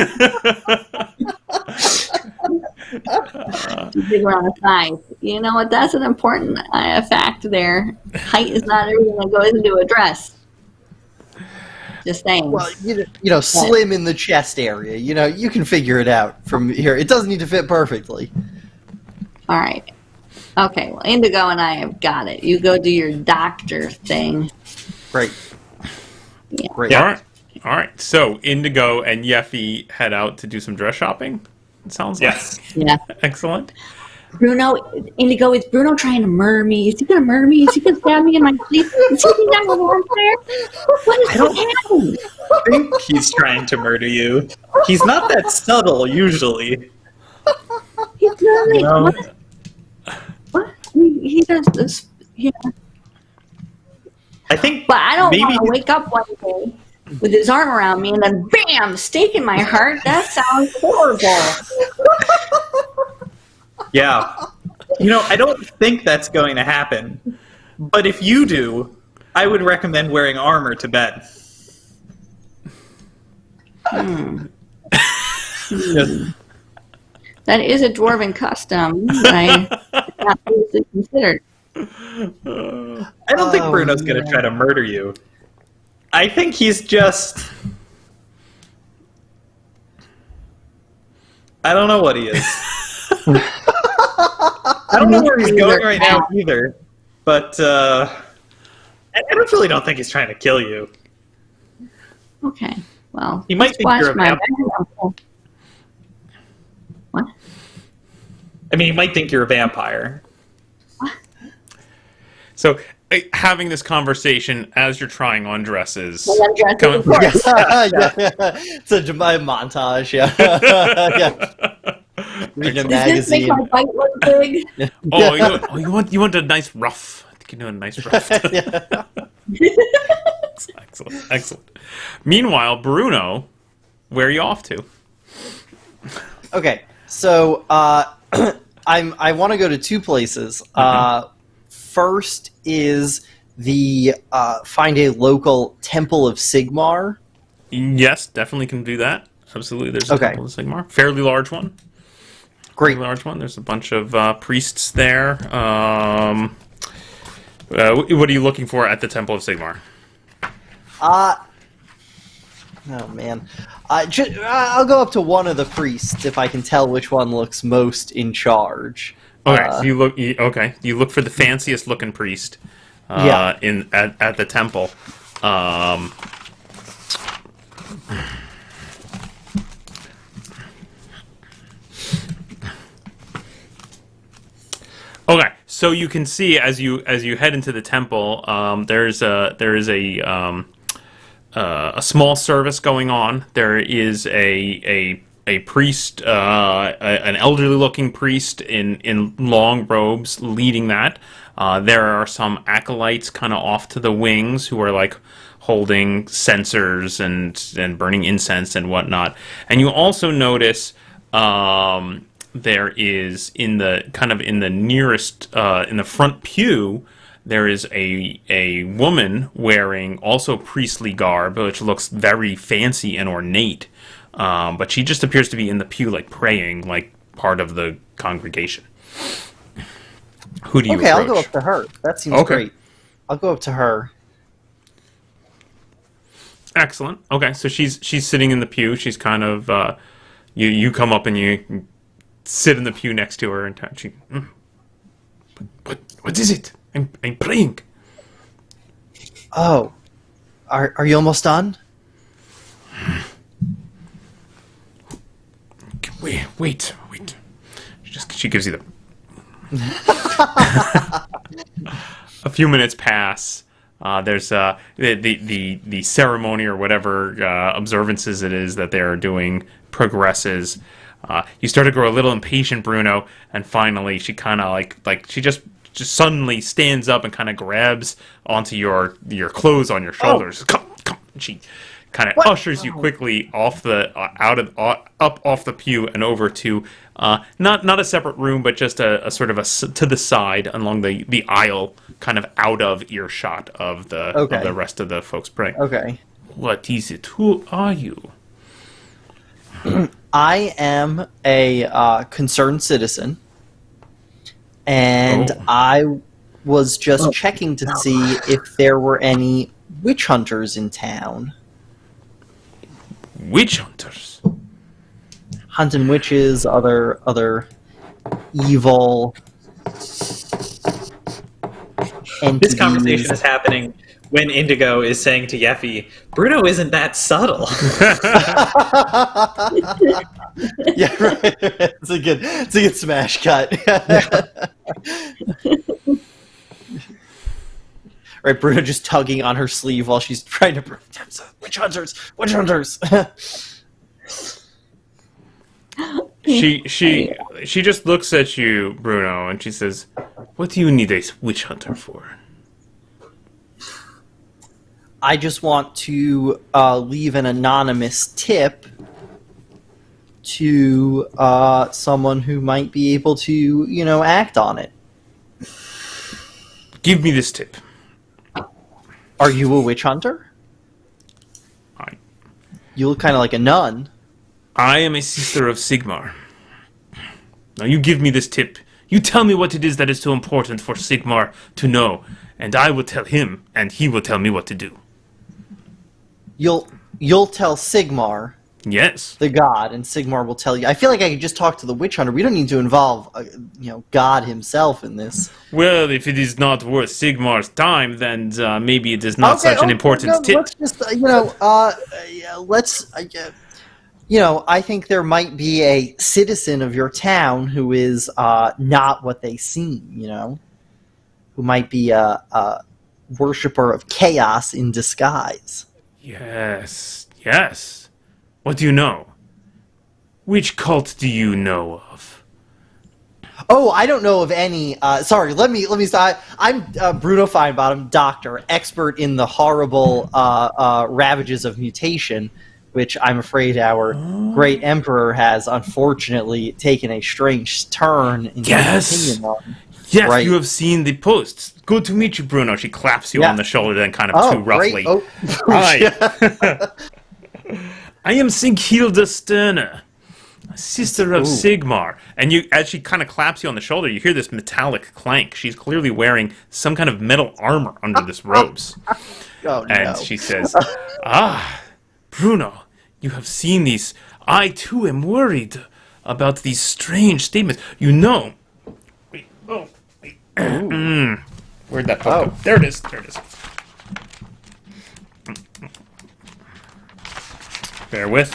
Bigger on the thighs. You know what? That's an important fact there. Height is not everything that goes into a dress. Just saying. Well, slim in the chest area. You can figure it out from here. It doesn't need to fit perfectly. All right. Okay. Well, Indigo and I have got it. You go do your doctor thing. Great. Yeah. Great. All right. So Indigo and Yeffy head out to do some dress shopping. It sounds like. Yeah. Excellent. Indigo, is Bruno trying to murder me? Is he going to murder me? Is he going to stab me in my sleep? Is he down the vampire? What is happening? I think he's trying to murder you. He's not that subtle, usually. He's really... What? He does this... Yeah. I think... But I don't want to wake up one day with his arm around me and then, bam, stake in my heart. That sounds horrible. Yeah. I don't think that's going to happen. But if you do, I would recommend wearing armor to bed. That is a dwarven custom that I did not previously considered. I don't think Bruno's going to try to murder you. I think he's just... I don't know what he is. I don't know where he's going right now either. But I don't think he's trying to kill you. Okay, well, He might think you're a vampire. What? I mean, he might think you're a vampire. So, having this conversation as you're trying on dresses. Well, I'm dressed, Come- of course. It's a montage, yeah. Reading a Does this make magazine. my bite look big? You want a nice ruff. I think you know a nice ruff. Excellent. Meanwhile, Bruno, where are you off to? Okay, so I want to go to two places. First is the find a local Temple of Sigmar. Yes, definitely can do that. Absolutely, there's a Okay. Temple of Sigmar. Fairly large one. Great. Fairly large one. There's a bunch of priests there. What are you looking for at the Temple of Sigmar? Oh man, I'll go up to one of the priests if I can tell which one looks most in charge. Okay, so you look for the fanciest looking priest. Yeah. At the temple. Okay, so you can see as you head into the temple, there is a small service going on. There is a priest, an elderly-looking priest in long robes leading that. There are some acolytes kind of off to the wings who are like holding censers and burning incense and whatnot. And you also notice there is in the nearest in the front pew. There is a woman wearing also priestly garb, which looks very fancy and ornate. But she just appears to be in the pew, like praying, like part of the congregation. Who do you Okay, approach? I'll go up to her. That seems great. I'll go up to her. Excellent. Okay, so she's sitting in the pew. She's kind of you come up and you sit in the pew next to her and she. What is it? I'm praying. Oh, are you almost done? Wait. She gives you the. A few minutes pass. There's the ceremony or whatever observances it is that they're doing progresses. You start to grow a little impatient, Bruno, and finally she kind of like she just suddenly stands up and kind of grabs onto your clothes on your shoulders. Come. She kind of ushers you quickly off the up off the pew and over to not a separate room, but just a sort of to the side along the aisle, kind of out of earshot of the rest of the folks praying. Okay. What is it? Who are you? I am a concerned citizen, and I was just checking to see if there were any witch hunters in town. Witch hunters? Hunting witches, other evil entities. This conversation is happening when Indigo is saying to Yeffy, Bruno isn't that subtle. Yeah, right. It's a good smash cut. Right, Bruno just tugging on her sleeve while she's trying to witch hunters. She just looks at you, Bruno, and she says, "What do you need a witch hunter for?" I just want to leave an anonymous tip to someone who might be able to, act on it. Give me this tip. Are you a witch hunter? You look kind of like a nun. I am a sister of Sigmar. Now you give me this tip. You tell me what it is that is so important for Sigmar to know, and I will tell him, and he will tell me what to do. You'll tell Sigmar, Yes. the god, and Sigmar will tell you. I feel like I could just talk to the witch hunter. We don't need to involve, God himself in this. Well, if it is not worth Sigmar's time, then maybe it is not such an important tip. Let's just, I think there might be a citizen of your town who is not what they seem, who might be a worshiper of chaos in disguise. Yes. What do you know? Which cult do you know of? Oh, I don't know of any. Sorry, let me start. I'm Bruno Feinbottom, doctor, expert in the horrible ravages of mutation, which I'm afraid our great emperor has unfortunately taken a strange turn in his opinion on. Yes, right. You have seen the posts. Good to meet you, Bruno. She claps you on the shoulder, then kind of too roughly. Oh, Hi. I am Sighilda Sterner, sister of Sigmar. And as she kind of claps you on the shoulder, you hear this metallic clank. She's clearly wearing some kind of metal armor under this robes. Oh, no. And she says, Bruno, you have seen these. I, too, am worried about these strange statements. Wait. Where'd that go? There it is. Bear with.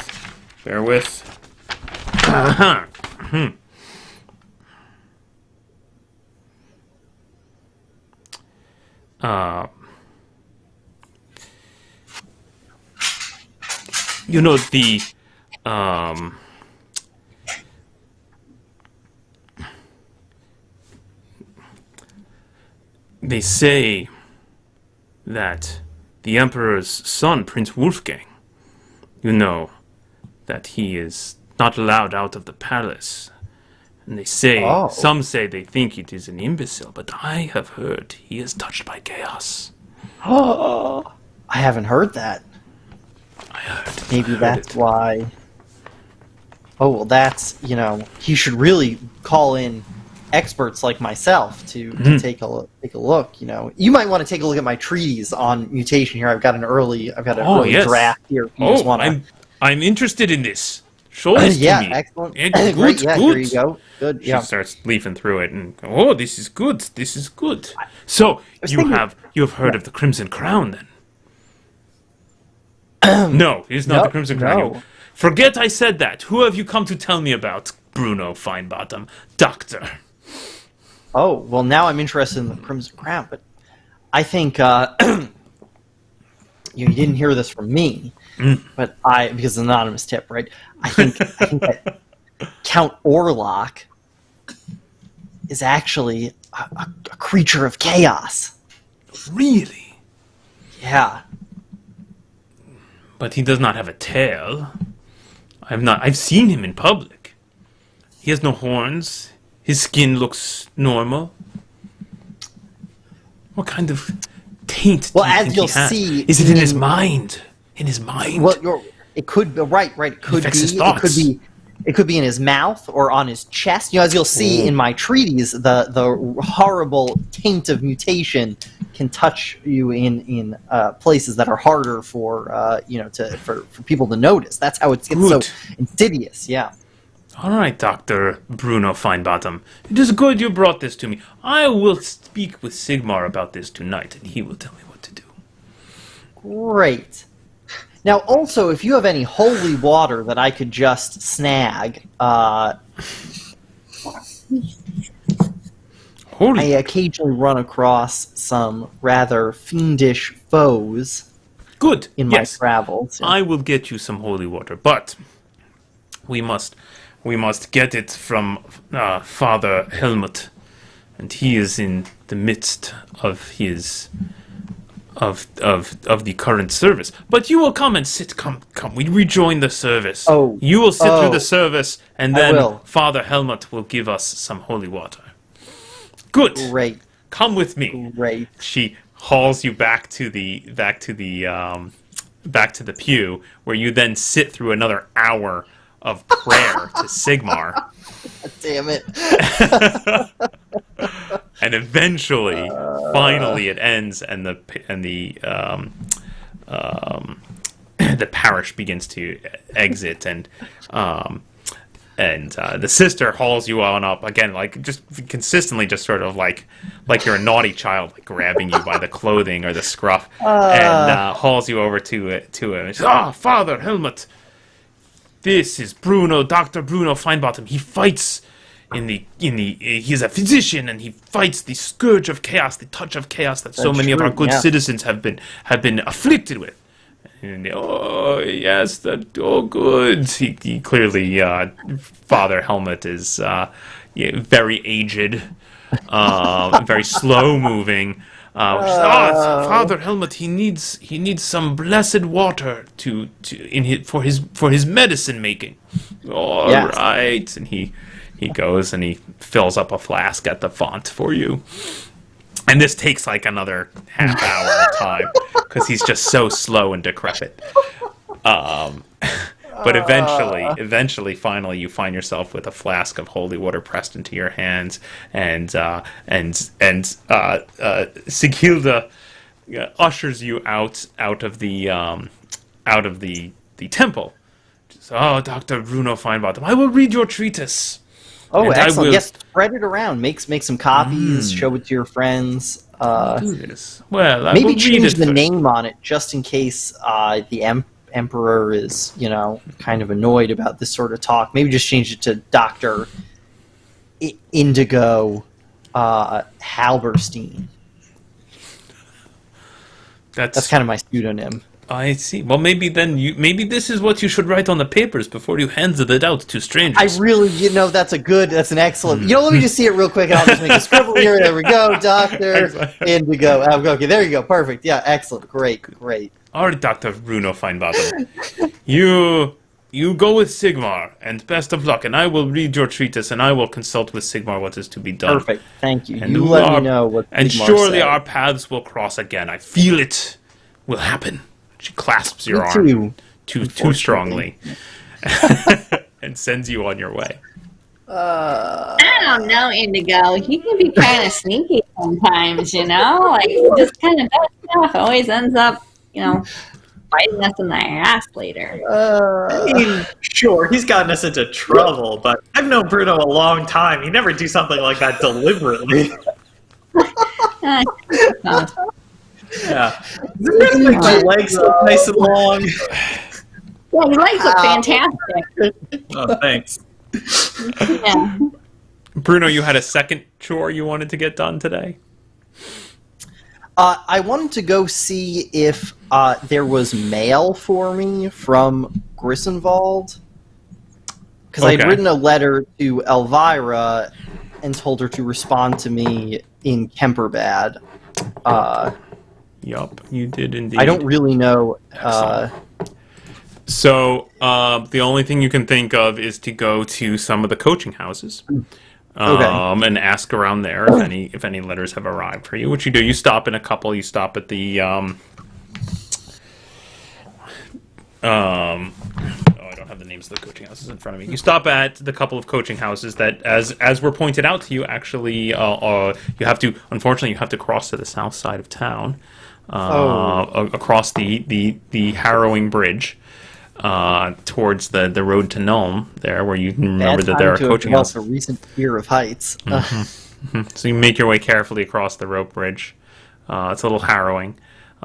They say that the Emperor's son, Prince Wolfgang, that he is not allowed out of the palace. And they say, some say they think it is an imbecile, but I have heard he is touched by chaos. I haven't heard that. I heard. Maybe that's why. Oh, well, that's, he should really call in experts like myself to take a look. You might want to take a look at my treatise on mutation here. I've got an early draft here. I'm interested in this. Show this to me. Excellent. Good, Great, good. Here you go. Good. She starts leafing through it and this is good. So you have heard of the Crimson Crown then? No, it is not the Crimson Crown. No. Forget I said that. Who have you come to tell me about, Bruno Feinbottom, doctor? Oh, well, now I'm interested in the Crimson Crown, but I think you didn't hear this from me, but because it's an anonymous tip, right? I think that Count Orlok is actually a creature of chaos. Really? Yeah. But he does not have a tail. I've seen him in public. He has no horns. His skin looks normal. What kind of taint do you think he has? See, is it in his mind? In his mind? Well, it could be right. It could be. His thoughts. It could be in his mouth or on his chest. As you'll see in my treatise, the horrible taint of mutation can touch you in places that are harder for for people to notice. That's how it gets so insidious. Yeah. All right, Dr. Bruno Feinbottom. It is good you brought this to me. I will speak with Sigmar about this tonight, and he will tell me what to do. Great. Now, also, if you have any holy water that I could just snag, I occasionally run across some rather fiendish foes. Good. In my travels. I will get you some holy water, but we must get it from Father Helmut, and he is in the midst of his of the current service. But you will come and sit. Come. We rejoin the service. Oh, you will sit through the service, and then Father Helmut will give us some holy water. Good. Great. Come with me. Great. She hauls you back to the back to the pew, where you then sit through another hour of prayer to Sigmar. Damn it. And eventually, finally, it ends, and the the parish begins to exit, and the sister hauls you on up again, like just consistently, just sort of like you're a naughty child, like grabbing you by the clothing or the scruff, and hauls you over to him. And says, Father Helmut, this is Dr. Bruno Feinbottom. He fights he's a physician, and he fights the scourge of chaos, the touch of chaos that so many of our good citizens have been afflicted with. And yes, good. He clearly, Father Helmut is very aged, very slow moving. Father Helmut, he needs some blessed water for his medicine making. All right, and he goes and he fills up a flask at the font for you. And this takes like another half hour of time because he's just so slow and decrepit. But eventually, finally, you find yourself with a flask of holy water pressed into your hands, and Sigilda ushers you out of the temple. Dr. Bruno Feinbottom, I will read your treatise. Oh, and excellent! Yes, spread it around. Make some copies. Show it to your friends. Do this. Well, maybe change the name on it just in case the Emperor is, kind of annoyed about this sort of talk. Maybe just change it to Dr. Indigo Halberstein. That's kind of my pseudonym. I see. Well, maybe this is what you should write on the papers before you hand it out to strangers. I really, that's an excellent. Let me just see it real quick, and I'll just make a scribble here. There we go, Dr. Indigo. Okay, there you go. Perfect. Yeah, excellent. Great. All right, Dr. Bruno Feinbottom. You go with Sigmar, and best of luck, and I will read your treatise, and I will consult with Sigmar what is to be done. Perfect. Thank you. And you let me know what Sigmar and surely said. Our paths will cross again. I feel it will happen. She clasps your arm too strongly and sends you on your way. I don't know, Indigo. He can be kind of sneaky sometimes, Like, he just kind of does stuff. Always ends up, biting us in the ass later. Sure, he's gotten us into trouble, but I've known Bruno a long time. He'd never do something like that deliberately. Yeah. My legs look nice and long. Yeah, your legs look fantastic. Oh, thanks. Yeah. Bruno, you had a second chore you wanted to get done today? I wanted to go see if there was mail for me from Grissenwald. Because I'd written a letter to Elvira and told her to respond to me in Kemperbad. Yup, you did indeed. I don't really know. So the only thing you can think of is to go to some of the coaching houses, and ask around there if any letters have arrived for you. Which you do. You stop in a couple. You stop at the I don't have the names of the coaching houses in front of me. You stop at the couple of coaching houses that, as were pointed out to you, actually you have to cross to the south side of town. Across the harrowing bridge towards the road to Nuln there, where you can remember that there are coaching houses. A recent fear of heights. So you make your way carefully across the rope bridge. It's a little harrowing.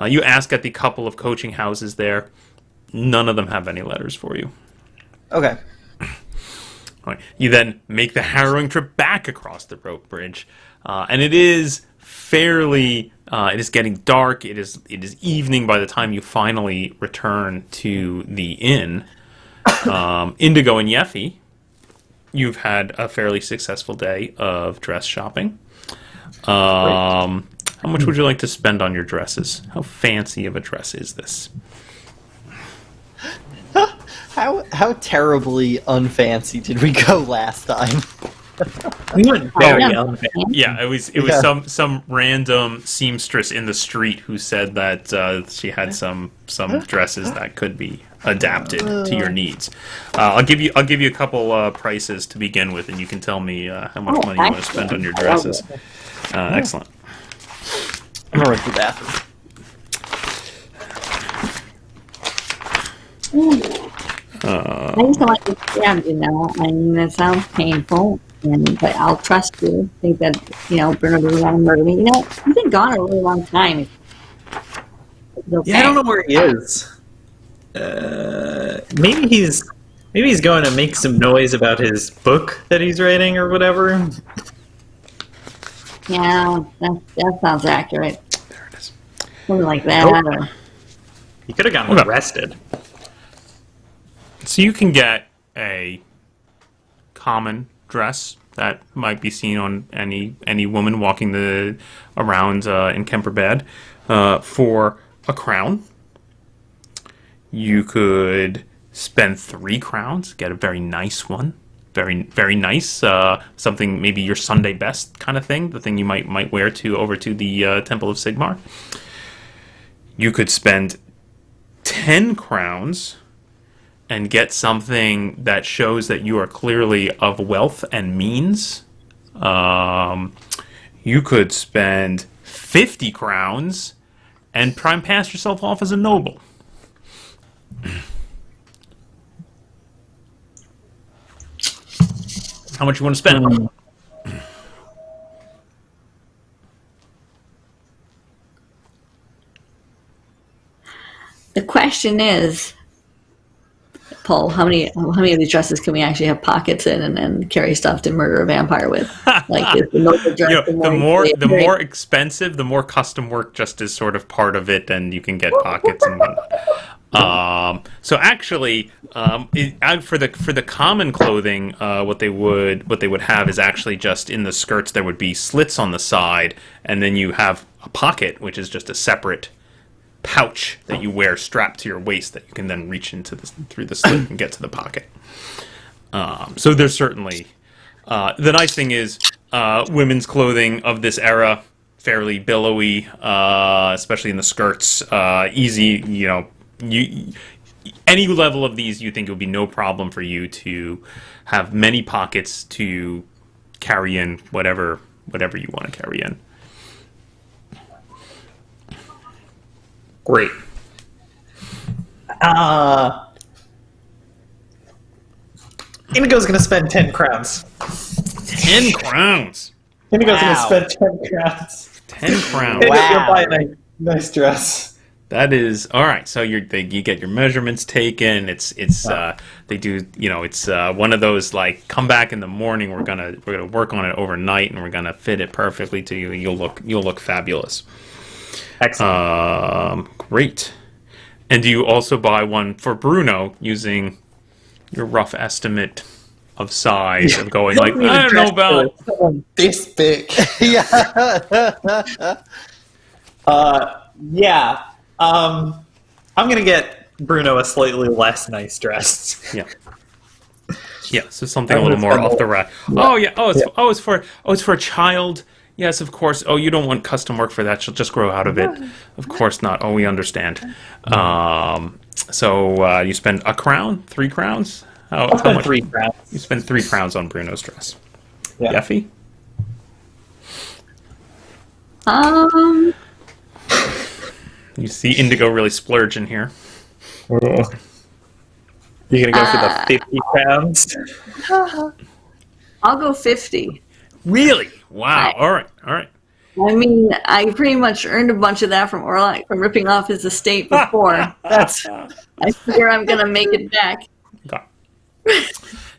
You ask at the couple of coaching houses there. None of them have any letters for you. Okay. Right. You then make the harrowing trip back across the rope bridge, and it is fairly. It is getting dark. It is evening by the time you finally return to the inn. Indigo and Yeffy, you've had a fairly successful day of dress shopping. How much would you like to spend on your dresses? How fancy of a dress is this? How terribly unfancy did we go last time? We went very yeah. elevated. Yeah, it was some random seamstress in the street who said that she had some dresses that could be adapted to your needs. I'll give you a couple prices to begin with, and you can tell me how much money you want to spend on your dresses. Excellent. I'm gonna run to the bathroom. I just don't like to stab, I mean, that sounds painful, but I'll trust you. I think that, Bruno doesn't want to murder me. He's been gone a really long time. It's okay. Yeah, I don't know where he is. Maybe he's going to make some noise about his book that he's writing or whatever. Yeah, that sounds accurate. There it is. Something like that. Or... He could have gotten arrested. So you can get a common dress that might be seen on any woman walking around in Kemperbad for a crown. You could spend 3 crowns, get a very nice one, very very nice, something maybe your Sunday best kind of thing, the thing you might wear over to the Temple of Sigmar. You could spend 10 crowns and get something that shows that you are clearly of wealth and means. You could spend 50 crowns and pass yourself off as a noble. How much you want to spend? The question is, Paul, how many of these dresses can we actually have pockets in and carry stuff to murder a vampire with? Like, is the noble dress the more expensive, the more custom work just is sort of part of it, and you can get pockets and whatnot. So actually, for the common clothing, what they would have is actually just in the skirts there would be slits on the side, and then you have a pocket, which is just a separate pouch that you wear strapped to your waist that you can then reach into through the slit and get to the pocket. So there's certainly the nice thing is women's clothing of this era fairly billowy, especially in the skirts. Easy, any level of these you think it would be no problem for you to have many pockets to carry in whatever you want to carry in. Great. Indigo's gonna spend 10 crowns. 10 crowns. Indigo's gonna spend 10 crowns. 10 crowns. Indigo's gonna buy a nice dress. That is all right. So you get your measurements taken. They do, it's one of those like come back in the morning. We're gonna work on it overnight and we're gonna fit it perfectly to you. You'll look fabulous. Excellent. Great. And do you also buy one for Bruno using your rough estimate of size of going like I don't know about this big? Yeah. Yeah. I'm gonna get Bruno a slightly less nice dress. Yeah. Yeah, so something a little more off the rack. Oh yeah. It's for a child. Yes, of course. Oh, you don't want custom work for that. She'll just grow out of it. Of course not. Oh, we understand. So you spend a crown, 3 crowns. How much? 3 crowns. You spend 3 crowns on Bruno's dress. Yeah. Yeffy? You see Indigo really splurging here. You gonna go for the 50 crowns? I'll go 50. Really? Wow. All right. I mean, I pretty much earned a bunch of that from Orlok from ripping off his estate before. I figure I'm gonna make it back. Okay.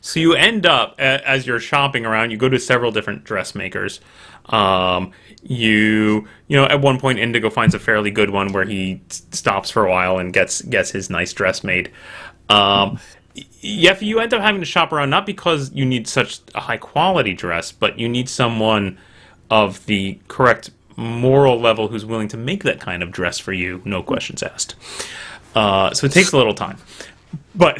So you end up, as you're shopping around, you go to several different dressmakers. You at one point Indigo finds a fairly good one where he stops for a while and gets his nice dress made. Yeffy, you end up having to shop around not because you need such a high quality dress, but you need someone of the correct moral level who's willing to make that kind of dress for you, no questions asked. So it takes a little time. But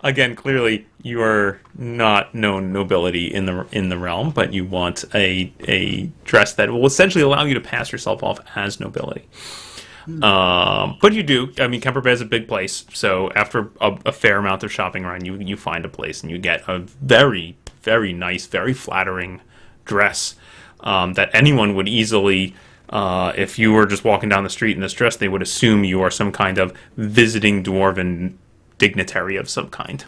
again, clearly you are not known nobility in the realm, but you want a dress that will essentially allow you to pass yourself off as nobility. But you do. I mean, Kemperbad is a big place, so after a fair amount of shopping around, you find a place and you get a very, very nice, very flattering dress that anyone would easily. If you were just walking down the street in this dress, they would assume you are some kind of visiting dwarven dignitary of some kind.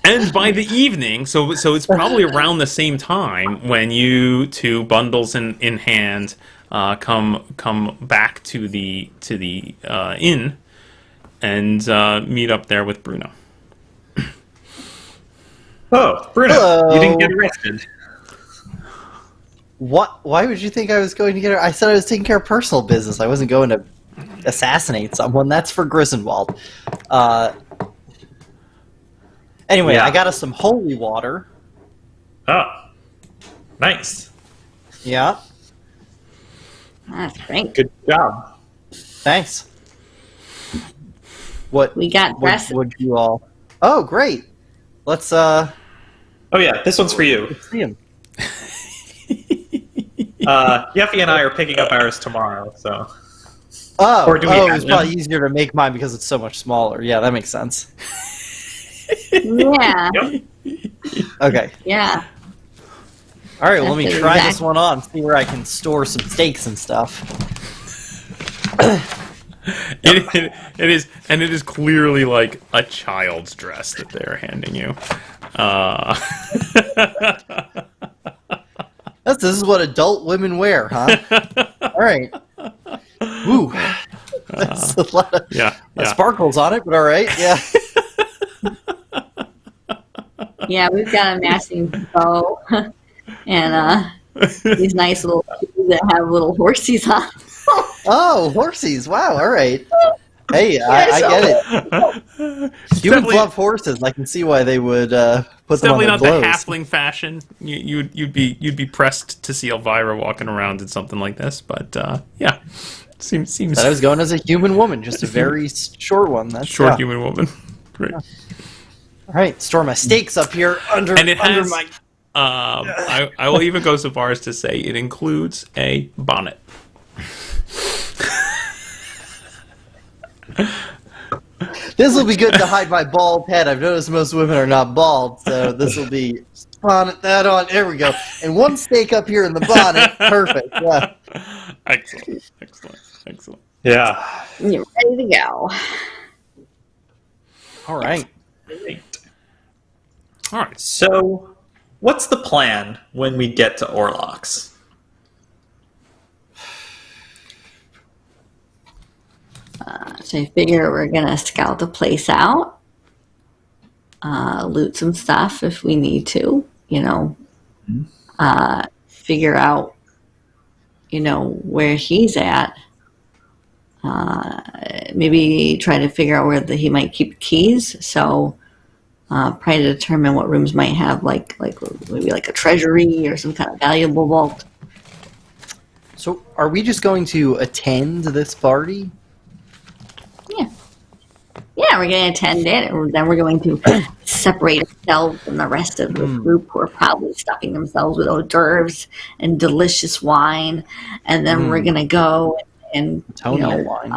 And by the evening, so it's probably around the same time when you two, bundles in hand, come back to the inn and meet up there with Bruno. Oh, Bruno, Hello. you didn't get arrested. What? Why would you think I was going to get her? I said I was taking care of personal business. I wasn't going to assassinate someone. That's for Grisdenwald. Anyway, Yeah. I got us some holy water. Oh, nice. Yeah, That's great. Good job. thanks. What We got dresses. would you all? Oh, great. Let's Oh yeah, this one's for you. see him. Yeffy and I are picking up ours tomorrow, so. Oh, Or do we have it's them? probably easier to make mine because it's so much smaller. Yeah, that makes sense. Yeah, Yep. Okay. yeah. All right, well, let me That's try this exact- one on, see where I can store some steaks and stuff. It is, and it is clearly like a child's dress that they're handing you. This is what adult women wear, huh? All right. Ooh. That's a lot of Yeah, yeah. sparkles on it, but all right. Yeah. Yeah, we've got a matching bow and these nice little shoes that have little horsies on. Oh, horsies. Wow. All right. Hey, I get it. Humans Definitely- love horses. I can see why they would put them on Definitely their not the clothes. halfling fashion. You'd be pressed to see Elvira walking around in something like this, but yeah, seems But I was going as a human woman, just a very short one. That's short yeah. human woman. Great. All right, store my steaks up here under And it under has. my. I will even go so far as to say it includes a bonnet. This will be good to hide my bald head. I've noticed most women are not bald, so this will be bonnet that on. There we go. And one steak up here in the bonnet. Perfect. Yeah. Excellent. Excellent. Yeah. You're ready to go. All right. Great. All right. So, what's the plan when we get to Orlocks? So I figure we're gonna scout the place out, loot some stuff if we need to, figure out, where he's at. Maybe try to figure out where he might keep keys. So probably to determine what rooms might have like maybe like a treasury or some kind of valuable vault. So, are we just going to attend this party? Yeah, we're going to attend it, and then we're going to separate ourselves from the rest of the group who are probably stuffing themselves with hors and delicious wine, and then we're going to go and Tonal wine.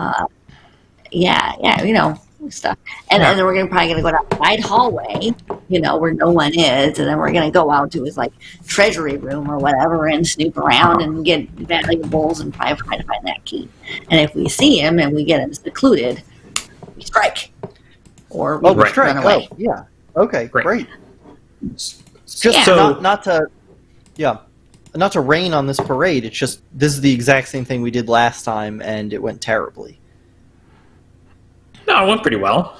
stuff, and then we're probably going to go down the side hallway, where no one is, and then we're going to go out to his like treasury room or whatever and snoop around and get valuables and probably try to find that key. And if we see him and we get him secluded, we strike. Or we Right. run away. Oh, yeah. Okay, Great. great. Just Yeah. So- not to rain on this parade. It's just this is the exact same thing we did last time, and it went terribly. No, it went pretty well.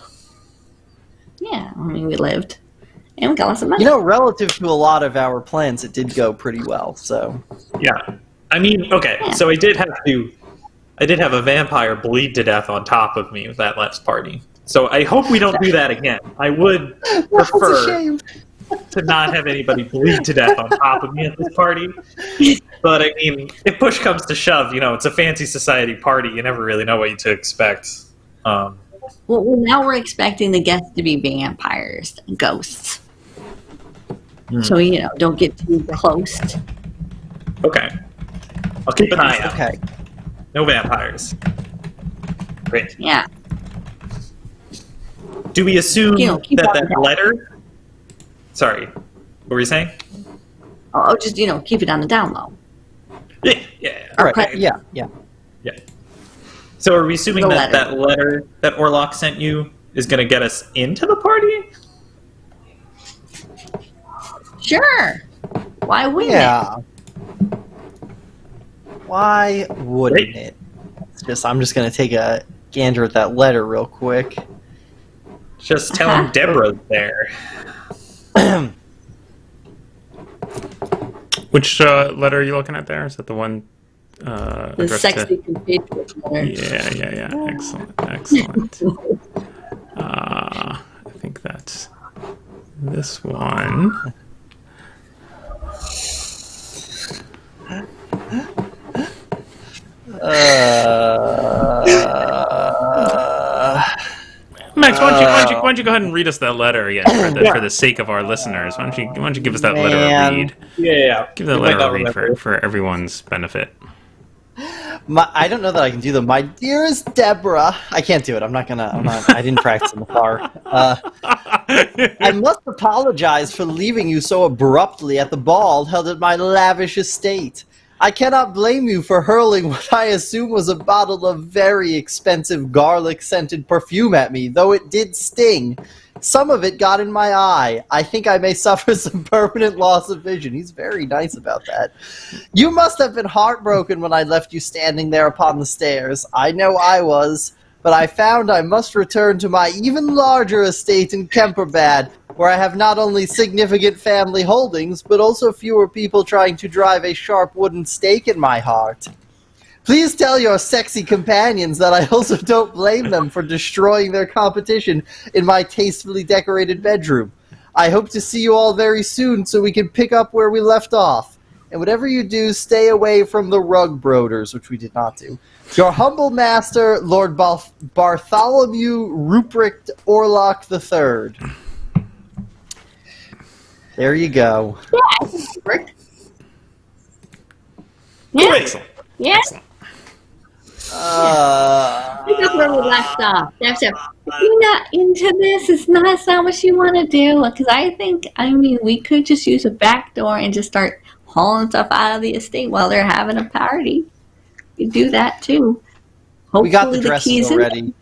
Yeah, I mean, we lived. And we got lots of money. Relative to a lot of our plans, it did go pretty well. So Yeah. I mean, okay, so I did have a vampire bleed to death on top of me with that last party. So I hope we don't do that again. I would that's a prefer. shame. to not have anybody bleed to death on top of me at this party. But I mean, if push comes to shove, it's a fancy society party. You never really know what to expect. Well, now we're expecting the guests to be vampires and ghosts. So, don't get too close. Okay. I'll keep an eye out. Okay. No vampires. Great. Yeah. Do we assume keep that letter... Sorry. What were you saying? Oh, just, keep it on the down low. Yeah. All right. Yeah. So are we assuming The that letter that Orlok sent you is going to get us into the party? Sure. Why wouldn't Yeah. Why wouldn't it? I'm just going to take a gander at that letter real quick. Just tell him Deborah's there. Which letter are you looking at there? Is that the one the addressed sexy to... compatriot letter? Yeah. Excellent. I think that's this one. Max, why don't you go ahead and read us that letter again for the sake of our listeners? Why don't you give us that letter a read? Yeah. Give that letter a read for everyone's benefit. I don't know that I can do them. My dearest Deborah, I can't do it. I didn't practice in the car. I must apologize for leaving you so abruptly at the ball held at my lavish estate. I cannot blame you for hurling what I assume was a bottle of very expensive garlic-scented perfume at me, though it did sting. Some of it got in my eye. I think I may suffer some permanent loss of vision. He's very nice about that. You must have been heartbroken when I left you standing there upon the stairs. I know I was, but I found I must return to my even larger estate in Kemperbad, where I have not only significant family holdings, but also fewer people trying to drive a sharp wooden stake in my heart. Please tell your sexy companions that I also don't blame them for destroying their competition in my tastefully decorated bedroom. I hope to see you all very soon so we can pick up where we left off. And whatever you do, stay away from the rug broders, which we did not do. Your humble master, Lord Bartholomew Ruprecht Orlok III. There you go. Yeah, I think it worked. Yeah. Excellent. Yeah. Excellent. Pick up where we left off. If you're not into this, it's not what you want to do. Because we could just use a back door and just start hauling stuff out of the estate while they're having a party. You do that too. Hopefully we got the dresses already.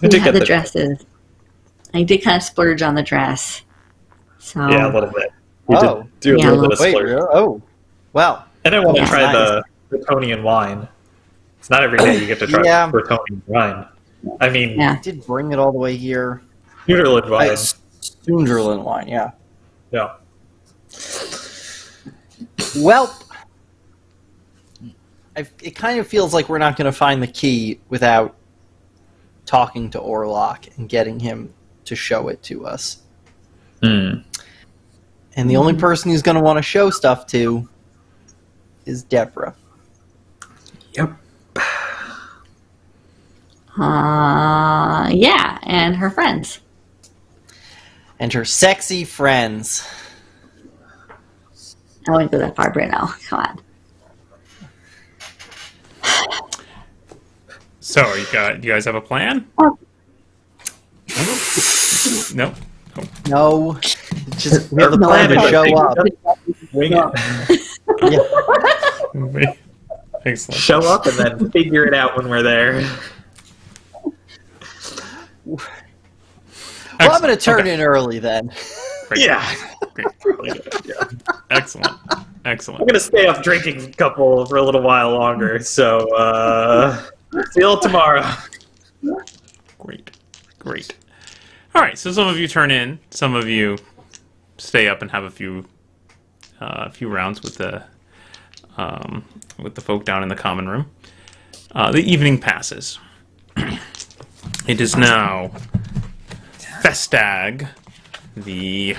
We had the dresses. I did kind of splurge on the dress. So Yeah, a little bit. Oh. Do a Yeah, little bit of Wait, splurge. oh. Well. And I want to Yeah. try Nice. the Bretonian wine. It's not every day you get to try Yeah. Bretonian wine. I mean, yeah. I did bring it all the way here. Sunderland wine. Sunderland wine, yeah. Yeah. Well, it kind of feels like we're not going to find the key without talking to Orlok and getting him to show it to us. Mm. And the only person who's going to want to show stuff to is Deborah. Yep. Yeah, and her friends. And her sexy friends. I wouldn't go that far, Bruno. Come on. So, you guys have a plan? Oh. No. No, just we have the No, plan to I show think- up. Wing it. Yeah. Excellent. Show up and then figure it out when we're there. Well, I'm going to turn Okay. in early then. Great. Yeah. Great. Excellent. I'm Excellent. gonna stay off drinking couple for a little while longer, so see you all tomorrow. Great. Great. All right. So some of you turn in. Some of you stay up and have a few rounds with the folk down in the common room. The evening passes. It is now Festag, the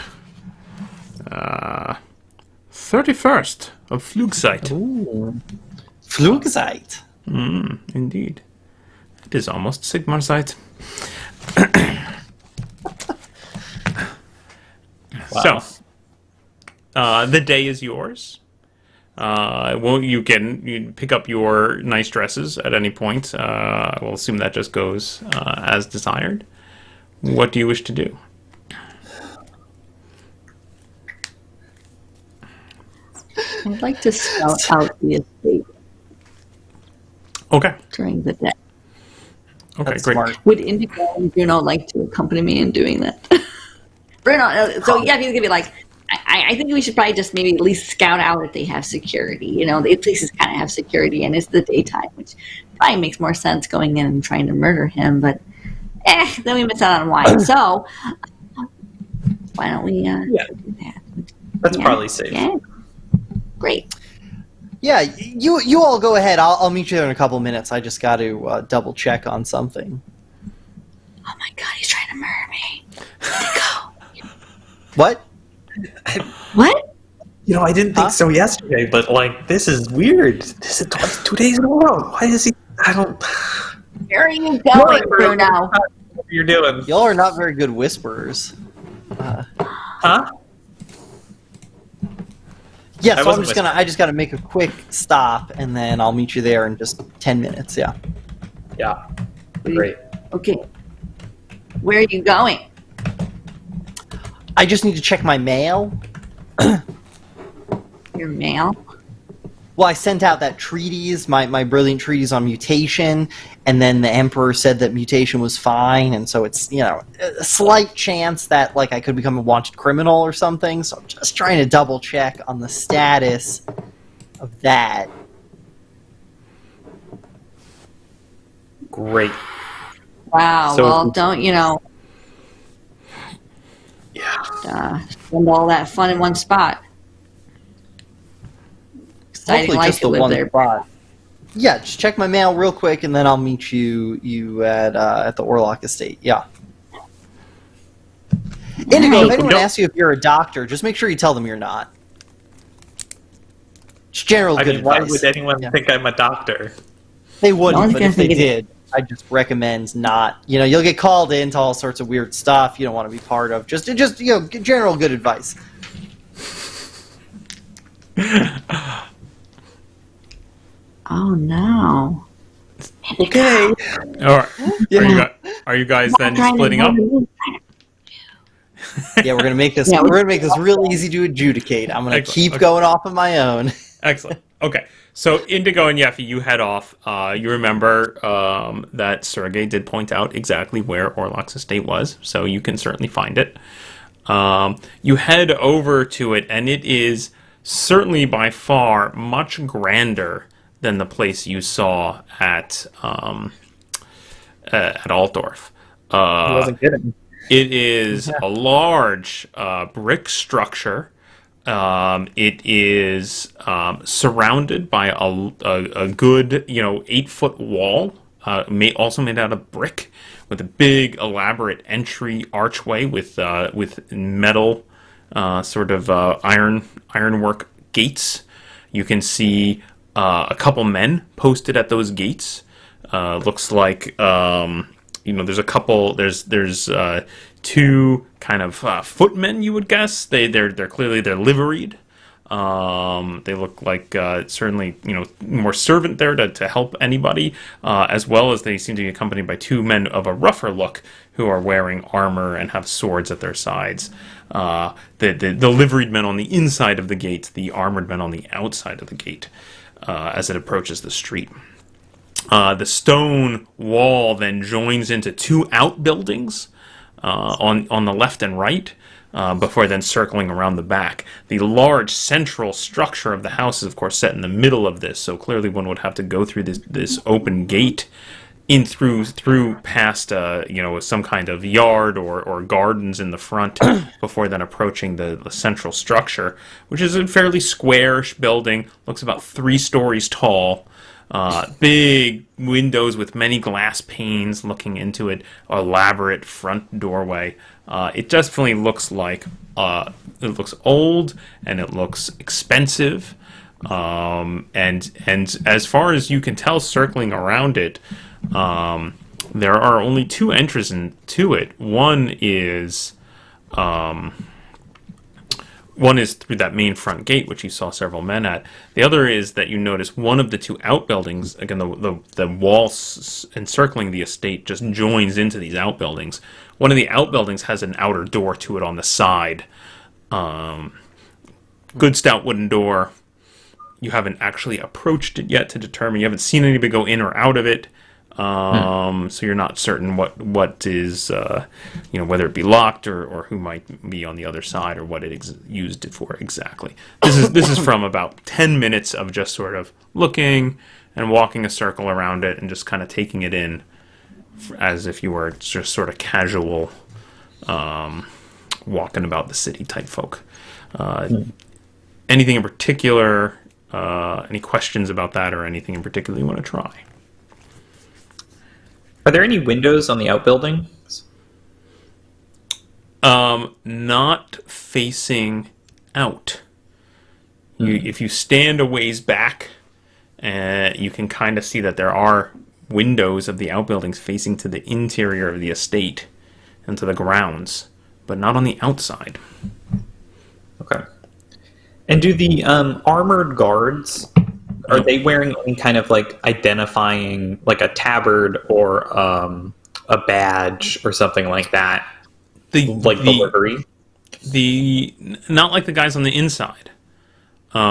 31st of Flugzeit. Ooh. Flugzeit. Indeed. It is almost Sigmarzeit. Wow. So, the day is yours. You can pick up your nice dresses at any point. We'll assume that just goes as desired. What do you wish to do? I'd like to scout out the estate Okay. during the day. Okay, That's great. smart. Would Indigo and Bruno like to accompany me in doing that? Bruno, so yeah, he's gonna be like, I think we should probably just maybe at least scout out if they have security. You know, the places kind of have security, and it's the daytime, which probably makes more sense going in and trying to murder him. But then we miss out on wine. So why don't we do that? That's probably safe. Yeah, great. Yeah, you all go ahead. I'll meet you there in a couple minutes. I just got to double check on something. Oh my God, he's trying to murder me. Indigo. What? What? You know, I didn't think so yesterday, but like, this is weird. This is 2 days in a row. Why is he? I don't. Where are you going, Bruno? What you're doing? Y'all are not very good whisperers. Huh? Yeah, I so wasn't I just gotta make a quick stop, and then I'll meet you there in just 10 minutes. Yeah. Yeah. Great. Okay. Where are you going? I just need to check my mail. Your mail? Well, I sent out that treatise, my brilliant treatise on mutation, and then the Emperor said that mutation was fine, and so it's, a slight chance that, like, I could become a wanted criminal or something, so I'm just trying to double check on the status of that. Great. Wow, So- well, don't, Yeah. spend all that fun in one spot. Exciting Hopefully life just you the live one there. spot. Yeah, just check my mail real quick, and then I'll meet you at the Orlock Estate. Yeah. Indigo, if Right. anyone asks you if you're a doctor, just make sure you tell them you're not. It's general I good mean, why advice. would anyone think I'm a doctor? They No wouldn't, one's but gonna if they think it- did, I just recommend not. You'll get called into all sorts of weird stuff you don't want to be part of. Just general good advice. Oh, no. Okay. All right. Are you guys then splitting up? Yeah, we're gonna make this. Yeah, we're gonna make this real easy to adjudicate. I'm gonna Excellent. keep Okay. going off on my own. Excellent. Okay. So Indigo and Yeffy, you head off. You remember that Sergei did point out exactly where Orlock's estate was, so you can certainly find it. You head over to it, and it is certainly by far much grander than the place you saw at Altdorf. He wasn't kidding. It is a large brick structure. It is surrounded by a good 8-foot wall, also made out of brick, with a big elaborate entry archway with metal ironwork gates. You can see a couple men posted at those gates. Looks like there's a couple. There's two kind of footmen, you would guess. They're clearly liveried. They look like certainly more servant there to help anybody, as well as they seem to be accompanied by two men of a rougher look who are wearing armor and have swords at their sides. The liveried men on the inside of the gate, the armored men on the outside of the gate, as it approaches the street. The stone wall then joins into two outbuildings on the left and right, before then circling around the back. The large central structure of the house is, of course, set in the middle of this, so clearly one would have to go through this open gate in through past some kind of yard or gardens in the front before then approaching the central structure, which is a fairly squarish building, looks about 3 stories tall. Big windows with many glass panes looking into it, elaborate front doorway. It definitely looks like it looks old and it looks expensive. And as far as you can tell, circling around it, there are only two entrances to it. One is through that main front gate, which you saw several men at. The other is that you notice one of the two outbuildings, again, the wall encircling the estate just joins into these outbuildings. One of the outbuildings has an outer door to it on the side. Good stout wooden door. You haven't actually approached it yet to determine. You haven't seen anybody go in or out of it. So you're not certain what is, whether it be locked or who might be on the other side or what it used it for exactly. This is from about 10 minutes of just sort of looking and walking a circle around it and just kind of taking it in as if you were just sort of casual, walking about the city type folk. Anything in particular? Any questions about that or anything in particular you want to try? Are there any windows on the outbuildings? Not facing out. If you stand a ways back, you can kind of see that there are windows of the outbuildings facing to the interior of the estate and to the grounds, but not on the outside. Okay. And do the armored guards, are they wearing any kind of like identifying, like a tabard or a badge or something like that? The livery? Not like the guys on the inside. They're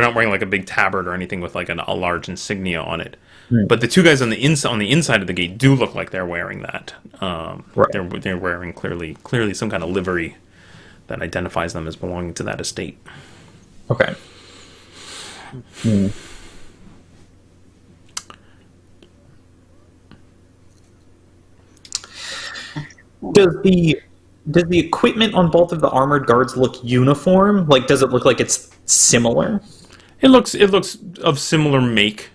not wearing like a big tabard or anything with like a large insignia on it. Right. But the two guys on the inside of the gate do look like they're wearing that. Right. They're wearing clearly some kind of livery that identifies them as belonging to that estate. Okay. Does the equipment on both of the armored guards look uniform? Like, does it look like it's similar? It looks of similar make.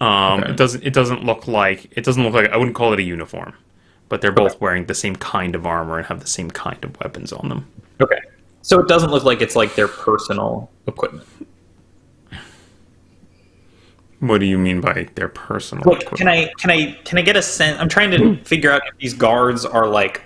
Okay. It doesn't look like I wouldn't call it a uniform, but they're both wearing the same kind of armor and have the same kind of weapons on them. Okay. So it doesn't look like it's like their personal equipment. What do you mean by their personal equipment? Can I get a sense? I'm trying to figure out if these guards are like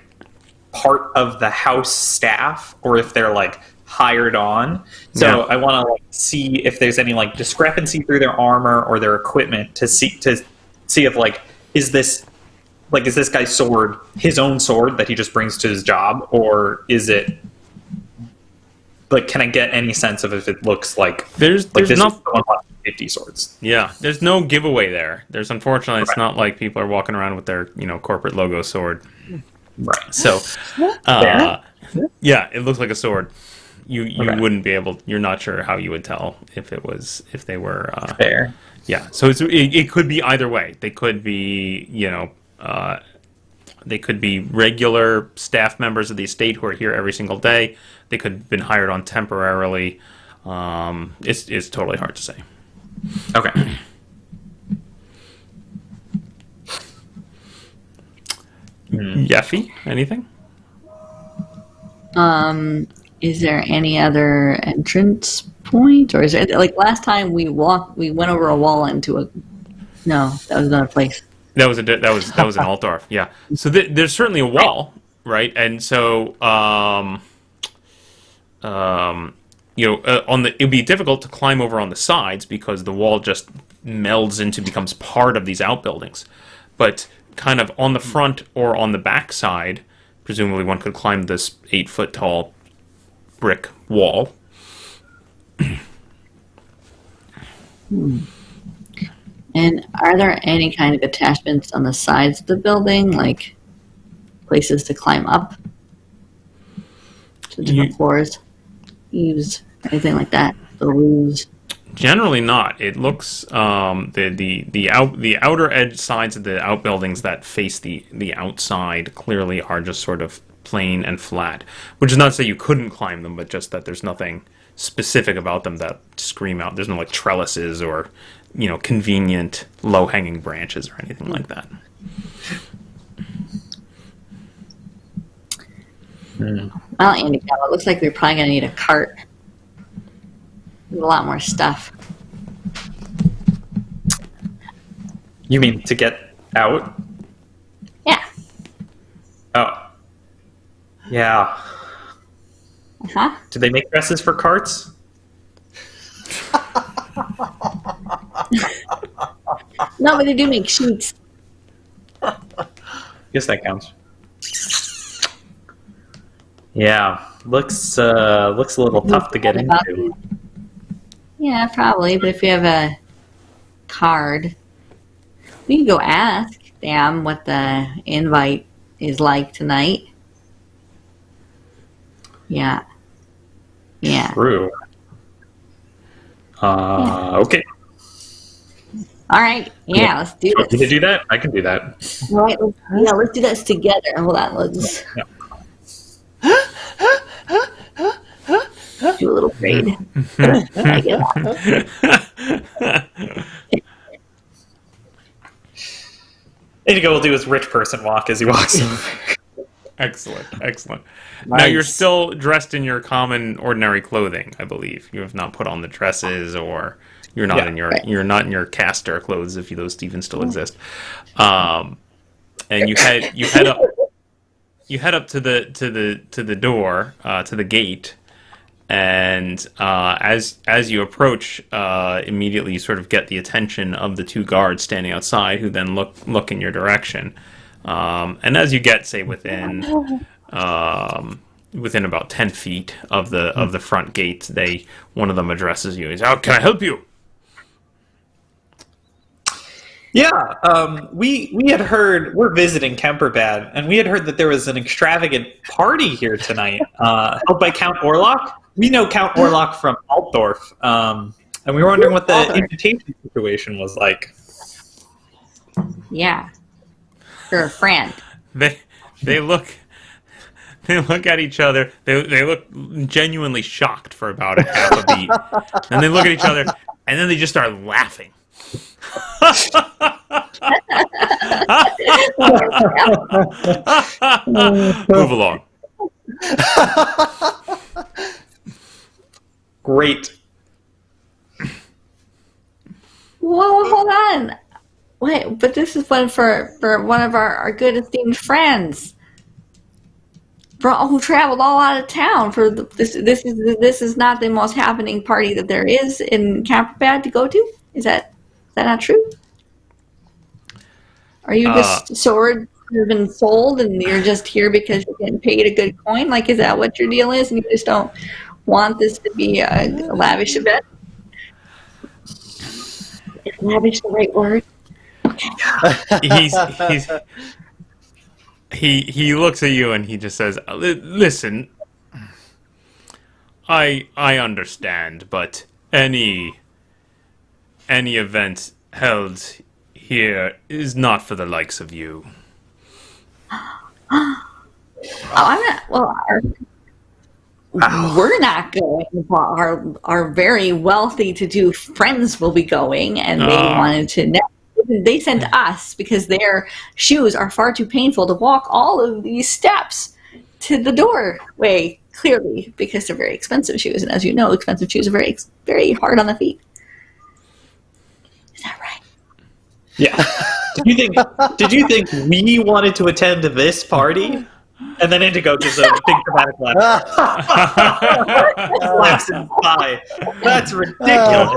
part of the house staff or if they're like hired on. So I want to like see if there's any like discrepancy through their armor or their equipment to see if like is this guy's sword his own sword that he just brings to his job, or is it like, can I get any sense of if it looks like there's not 50 swords? Yeah, there's no giveaway there. Unfortunately, it's not like people are walking around with their if logo sword. Right. So, yeah, it looks like a sword. You wouldn't be able. You're not sure how you would tell if they were fair. Yeah. So it could be either way. They could be they could be regular staff members of the estate who are here every single day. They could have been hired on temporarily. It's totally hard to say. Okay. Yeffy, anything? Is there any other entrance point, or is there like last time we went over a wall into a? No, that was another place. That was an Altdorf. Yeah. So there's certainly a wall, right? And so it'd be difficult to climb over on the sides because the wall just becomes part of these outbuildings. But kind of on the front or on the back side, presumably one could climb this 8-foot tall brick wall. And are there any kind of attachments on the sides of the building, like places to climb up to different floors, eaves, anything like that? The roofs. Generally not. It looks the outer edge sides of the outbuildings that face the outside clearly are just sort of plain and flat, which is not to say you couldn't climb them, but just that there's nothing specific about them that scream out. There's no like trellises or, convenient low-hanging branches or anything like that. Well, Andy, it looks like we're probably going to need a cart. There's a lot more stuff. You mean to get out? Yeah. Oh. Yeah. Uh-huh. Do they make dresses for carts? No, but they do make sheets. Guess that counts. Yeah, looks a little tough to get into. Yeah, probably. But if you have a card, we can go ask them what the invite is like tonight. Yeah. Yeah. True. Okay. All right. Yeah, let's do Want me to this. do that? I can do that. All right. Let's do this together. Hold on. Let's Yeah. do a little braid. I get that. Indigo will do his rich person walk as he walks over. Excellent. Now Nice. you're still dressed in your common, ordinary clothing, I believe. You have not put on the dresses, or you're not you're not in your caster clothes, if those even still exist. And you head up to the door, to the gate, and as you approach, immediately you sort of get the attention of the two guards standing outside, who then look in your direction. And as you get, say, within about 10 feet of the front gate, one of them addresses you. He's, "How can I help you?" Yeah, we had heard, we're visiting Kemperbad, and we had heard that there was an extravagant party here tonight, held by Count Orlok. We know Count Orlok from Altdorf, and we were wondering what the invitation situation was like. Yeah. For a friend. They look at each other. They look genuinely shocked for about a half a beat, and they look at each other, and then they just start laughing. Move along. Great. Whoa, hold on. Wait, but this is one for one of our good esteemed friends. Who traveled all out of town for this is not the most happening party that there is in Kemperbad to go to? Is that not true? Are you just sword have been sold and you're just here because you're getting paid a good coin? Like, is that what your deal is, and you just don't want this to be a lavish event? Is lavish the right word? He looks at you and he just says, "Listen, I understand, but any event held here is not for the likes of you." Oh, I'm not. Well, we're not going. But our very wealthy to-do friends will be going, and they wanted to know. They sent us because their shoes are far too painful to walk all of these steps to the doorway, clearly, because they're very expensive shoes. And as you know, expensive shoes are very, very hard on the feet. Is that right? Yeah. Did you think we wanted to attend this party? And then Indigo gives a big dramatic laugh. Laughs inside. That's ridiculous.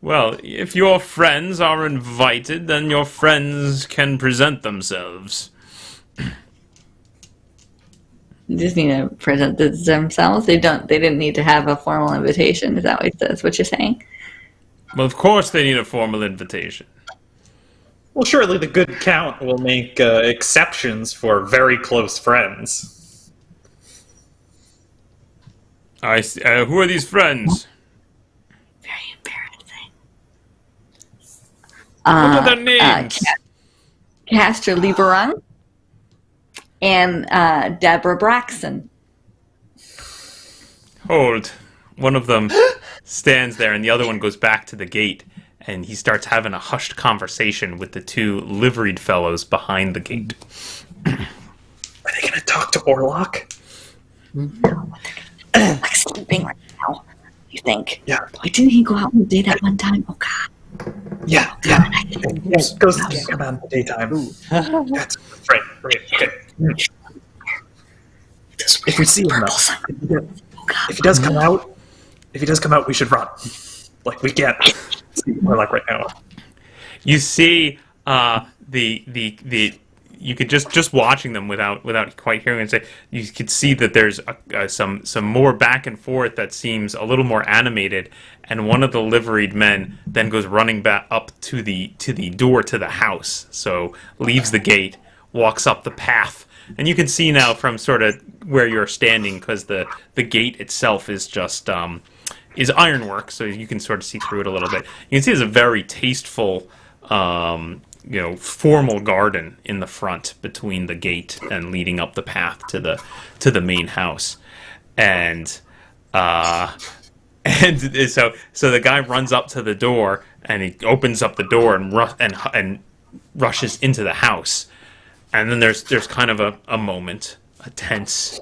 Well, if your friends are invited, then your friends can present themselves. They just need to present themselves. They didn't need to have a formal invitation. Is that what you're saying? Well, of course they need a formal invitation. Well, surely the good count will make exceptions for very close friends. Who are these friends? Very embarrassing. What are their names? Castor Lieberung and Deborah Braxton. Hold One of them stands there, and the other one goes back to the gate, and he starts having a hushed conversation with the two liveried fellows behind the gate. Are they going to talk to Orlok? Like sleeping right now. You think? Yeah. Boy, didn't he go out and date that one time? Oh God. Yeah. Goes come on daytime. That's right. Okay. If we see him, if he does come out, we should run. Like we can't. We're like right now. You see the you could just watching them without quite hearing it say, you could see that there's some more back and forth that seems a little more animated, and one of the liveried men then goes running back up to the door to the house, so leaves the gate, walks up the path, and you can see now from sort of where you're standing, because the gate itself is just is ironwork, so you can sort of see through it a little bit. You can see there's a very tasteful formal garden in the front between the gate and leading up the path to the main house, and so the guy runs up to the door and he opens up the door and rushes into the house, and then there's kind of a moment, a tense,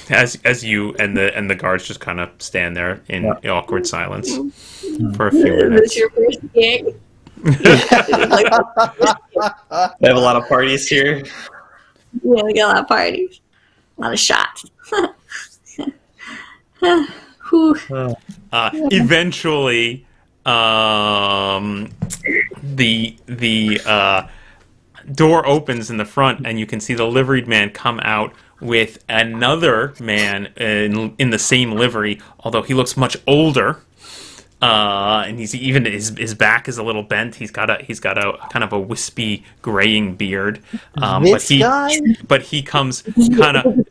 as you and the guards just kind of stand there in awkward silence for a few minutes. Is this your first gig? They have a lot of parties here. Yeah, we got a lot of parties. A lot of shots. Eventually, the door opens in the front, and you can see the liveried man come out with another man in the same livery, although he looks much older. And he's even his back is a little bent. He's got a kind of a wispy graying beard. But he comes kind of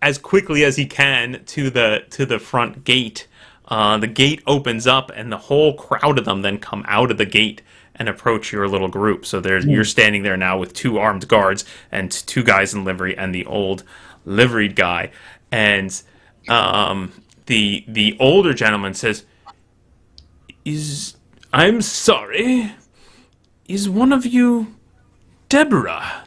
as quickly as he can to the front gate. The gate opens up, and the whole crowd of them then come out of the gate and approach your little group. So you're standing there now with two armed guards and two guys in livery and the old liveried guy. And the older gentleman says, I'm sorry, is one of you Deborah?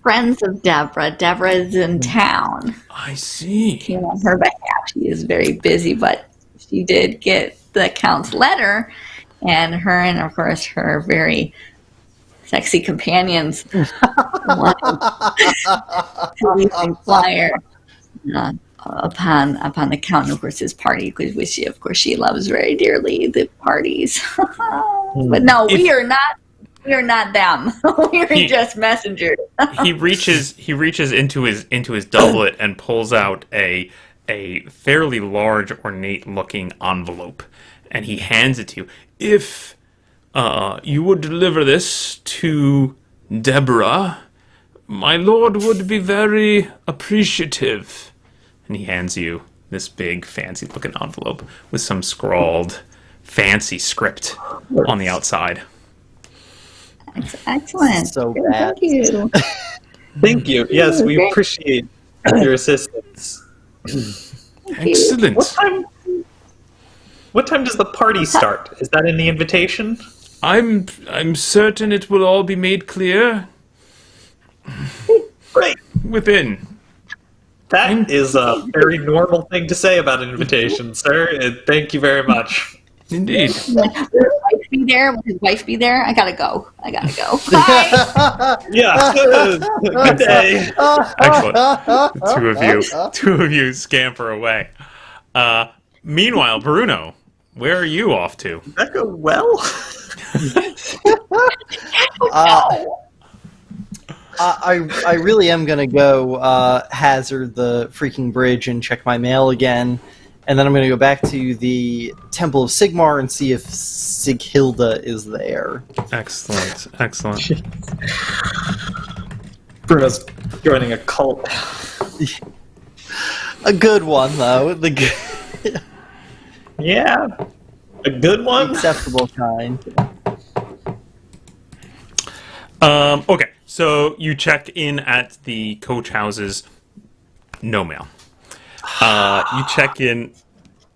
Friends of Deborah. Deborah's in town. I see. Came on her behalf. She is very busy, but she did get the Count's letter, and her and, of course, her very sexy companions wanted to inquire upon the Count and, of course, his party, which she loves very dearly, the parties. But no, we are not them. We are just messengers. he reaches into his doublet and pulls out a fairly large, ornate-looking envelope, and he hands it to you. If you would deliver this to Deborah, my lord would be very appreciative. And he hands you this big, fancy-looking envelope with some scrawled, fancy script on the outside. Excellent. So bad. Thank you. Thank you. Yes, we appreciate your assistance. Excellent. What time does the party start? Is that in the invitation? I'm certain it will all be made clear. Great. Within. That is a very normal thing to say about an invitation, sir. And thank you very much. Indeed. Will his wife be there? I gotta go. Bye. Yeah. Good day. Excellent. Two of you scamper away. Meanwhile, Bruno, where are you off to? Did that go well? I really am gonna go hazard the freaking bridge and check my mail again, and then I'm gonna go back to the Temple of Sigmar and see if Sighilda is there. Excellent. Bruno's joining a cult. A good one, though. Yeah, a good one. Acceptable kind. Okay, so you check in at the coach houses No mail. You check in,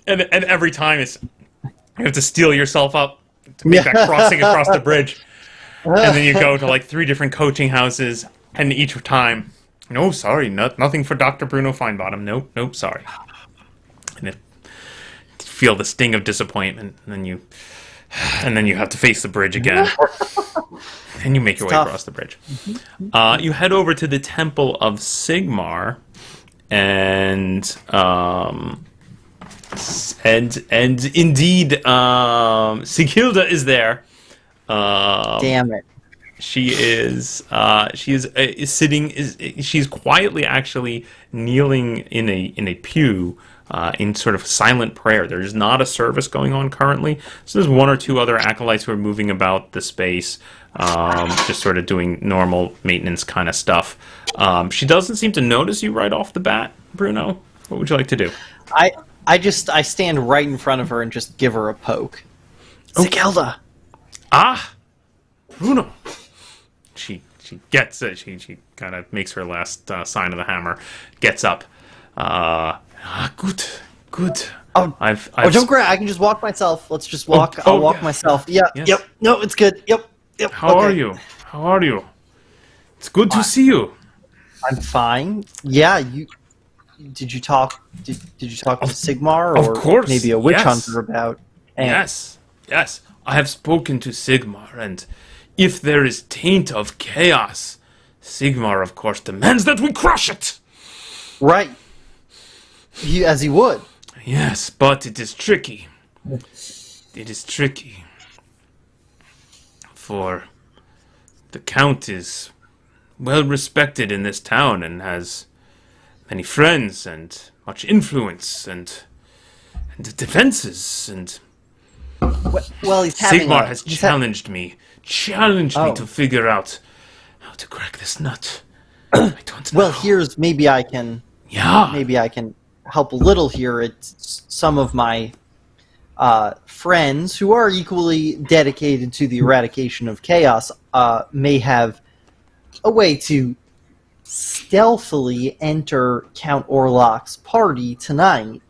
and every time you have to steel yourself up to make that crossing across the bridge. And then you go to like 3 different coaching houses, and each time, no, sorry, nothing for Dr. Bruno Feinbottom. Nope, sorry. And you feel the sting of disappointment, and then you have to face the bridge again. And you make your way across the bridge. You head over to the Temple of Sigmar, and indeed, Sigilda is there. Damn it! She's quietly actually kneeling in a pew in sort of silent prayer. There's not a service going on currently, so there's 1 or 2 other acolytes who are moving about the space, just sort of doing normal maintenance kind of stuff. She doesn't seem to notice you right off the bat, Bruno. What would you like to do? I stand right in front of her and just give her a poke. Sigilda! Ah, Bruno. She gets it. She kind of makes her last sign of the hammer. Gets up. Good. Oh, don't grab. I can just walk myself. Let's just walk. I'll walk myself. Yeah. Yes. Yep. No, it's good. Yep. How are you? It's good to see you. I'm fine. Yeah. Did you talk? Did you talk to Sigmar, or of course, maybe a witch hunter about? Yes. I have spoken to Sigmar, and if there is taint of chaos, Sigmar, of course, demands that we crush it. Right. As he would. Yes, but it is tricky. For the Count is well respected in this town and has many friends and much influence and defenses and... Well, Sigmar has challenged me to figure out how to crack this nut. I don't know. Well, maybe I can help a little here. It's some of my friends who are equally dedicated to the eradication of chaos may have a way to stealthily enter Count Orlok's party tonight.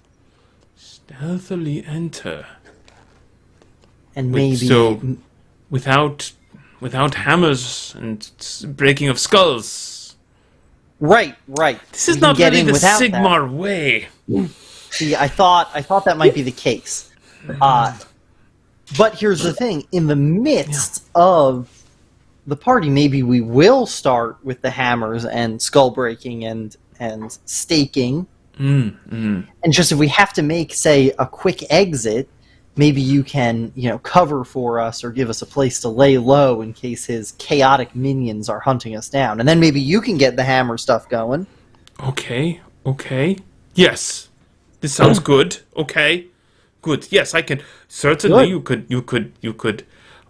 Stealthily enter? And maybe... So, without hammers and breaking of skulls. Right. This is not really the Sigmar way. See, I thought that might be the case. But here's the thing. In the midst of the party, maybe we will start with the hammers and skull breaking and staking. And just if we have to make, say, a quick exit... Maybe you can, cover for us or give us a place to lay low in case his chaotic minions are hunting us down. And then maybe you can get the hammer stuff going. Okay. Yes. This sounds good. Okay. Good. Yes, I can. Certainly, good. You could.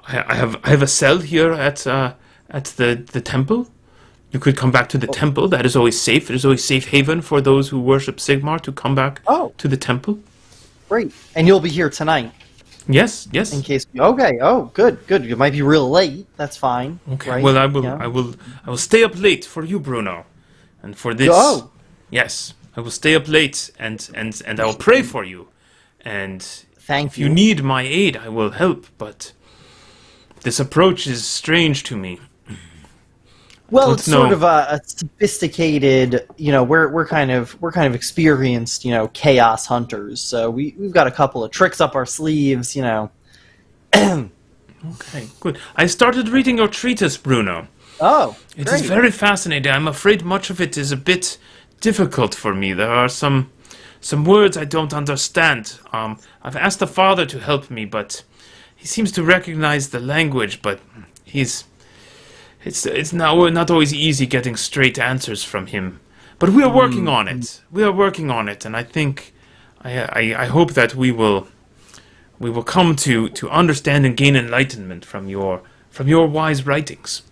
I have a cell here at the temple. You could come back to the temple. That is always safe. It is always safe haven for those who worship Sigmar to come back to the temple. Great. And you'll be here tonight. Yes. In case. Okay. Oh, good. It might be real late. That's fine. Okay. Right? Well, I will stay up late for you, Bruno, and for this. Oh. Yes, I will stay up late and I will pray for you. And if you need my aid, I will help. But this approach is strange to me. Well, it's sort of a sophisticated, we're kind of experienced, chaos hunters. So we've got a couple of tricks up our sleeves, Okay, good. I started reading your treatise, Bruno. Oh, it is very fascinating. I'm afraid much of it is a bit difficult for me. There are some words I don't understand. I've asked the father to help me, but he seems to recognize the language, but It's not always easy getting straight answers from him, but we are working on it. And I think, I hope that we will come to understand and gain enlightenment from your wise writings.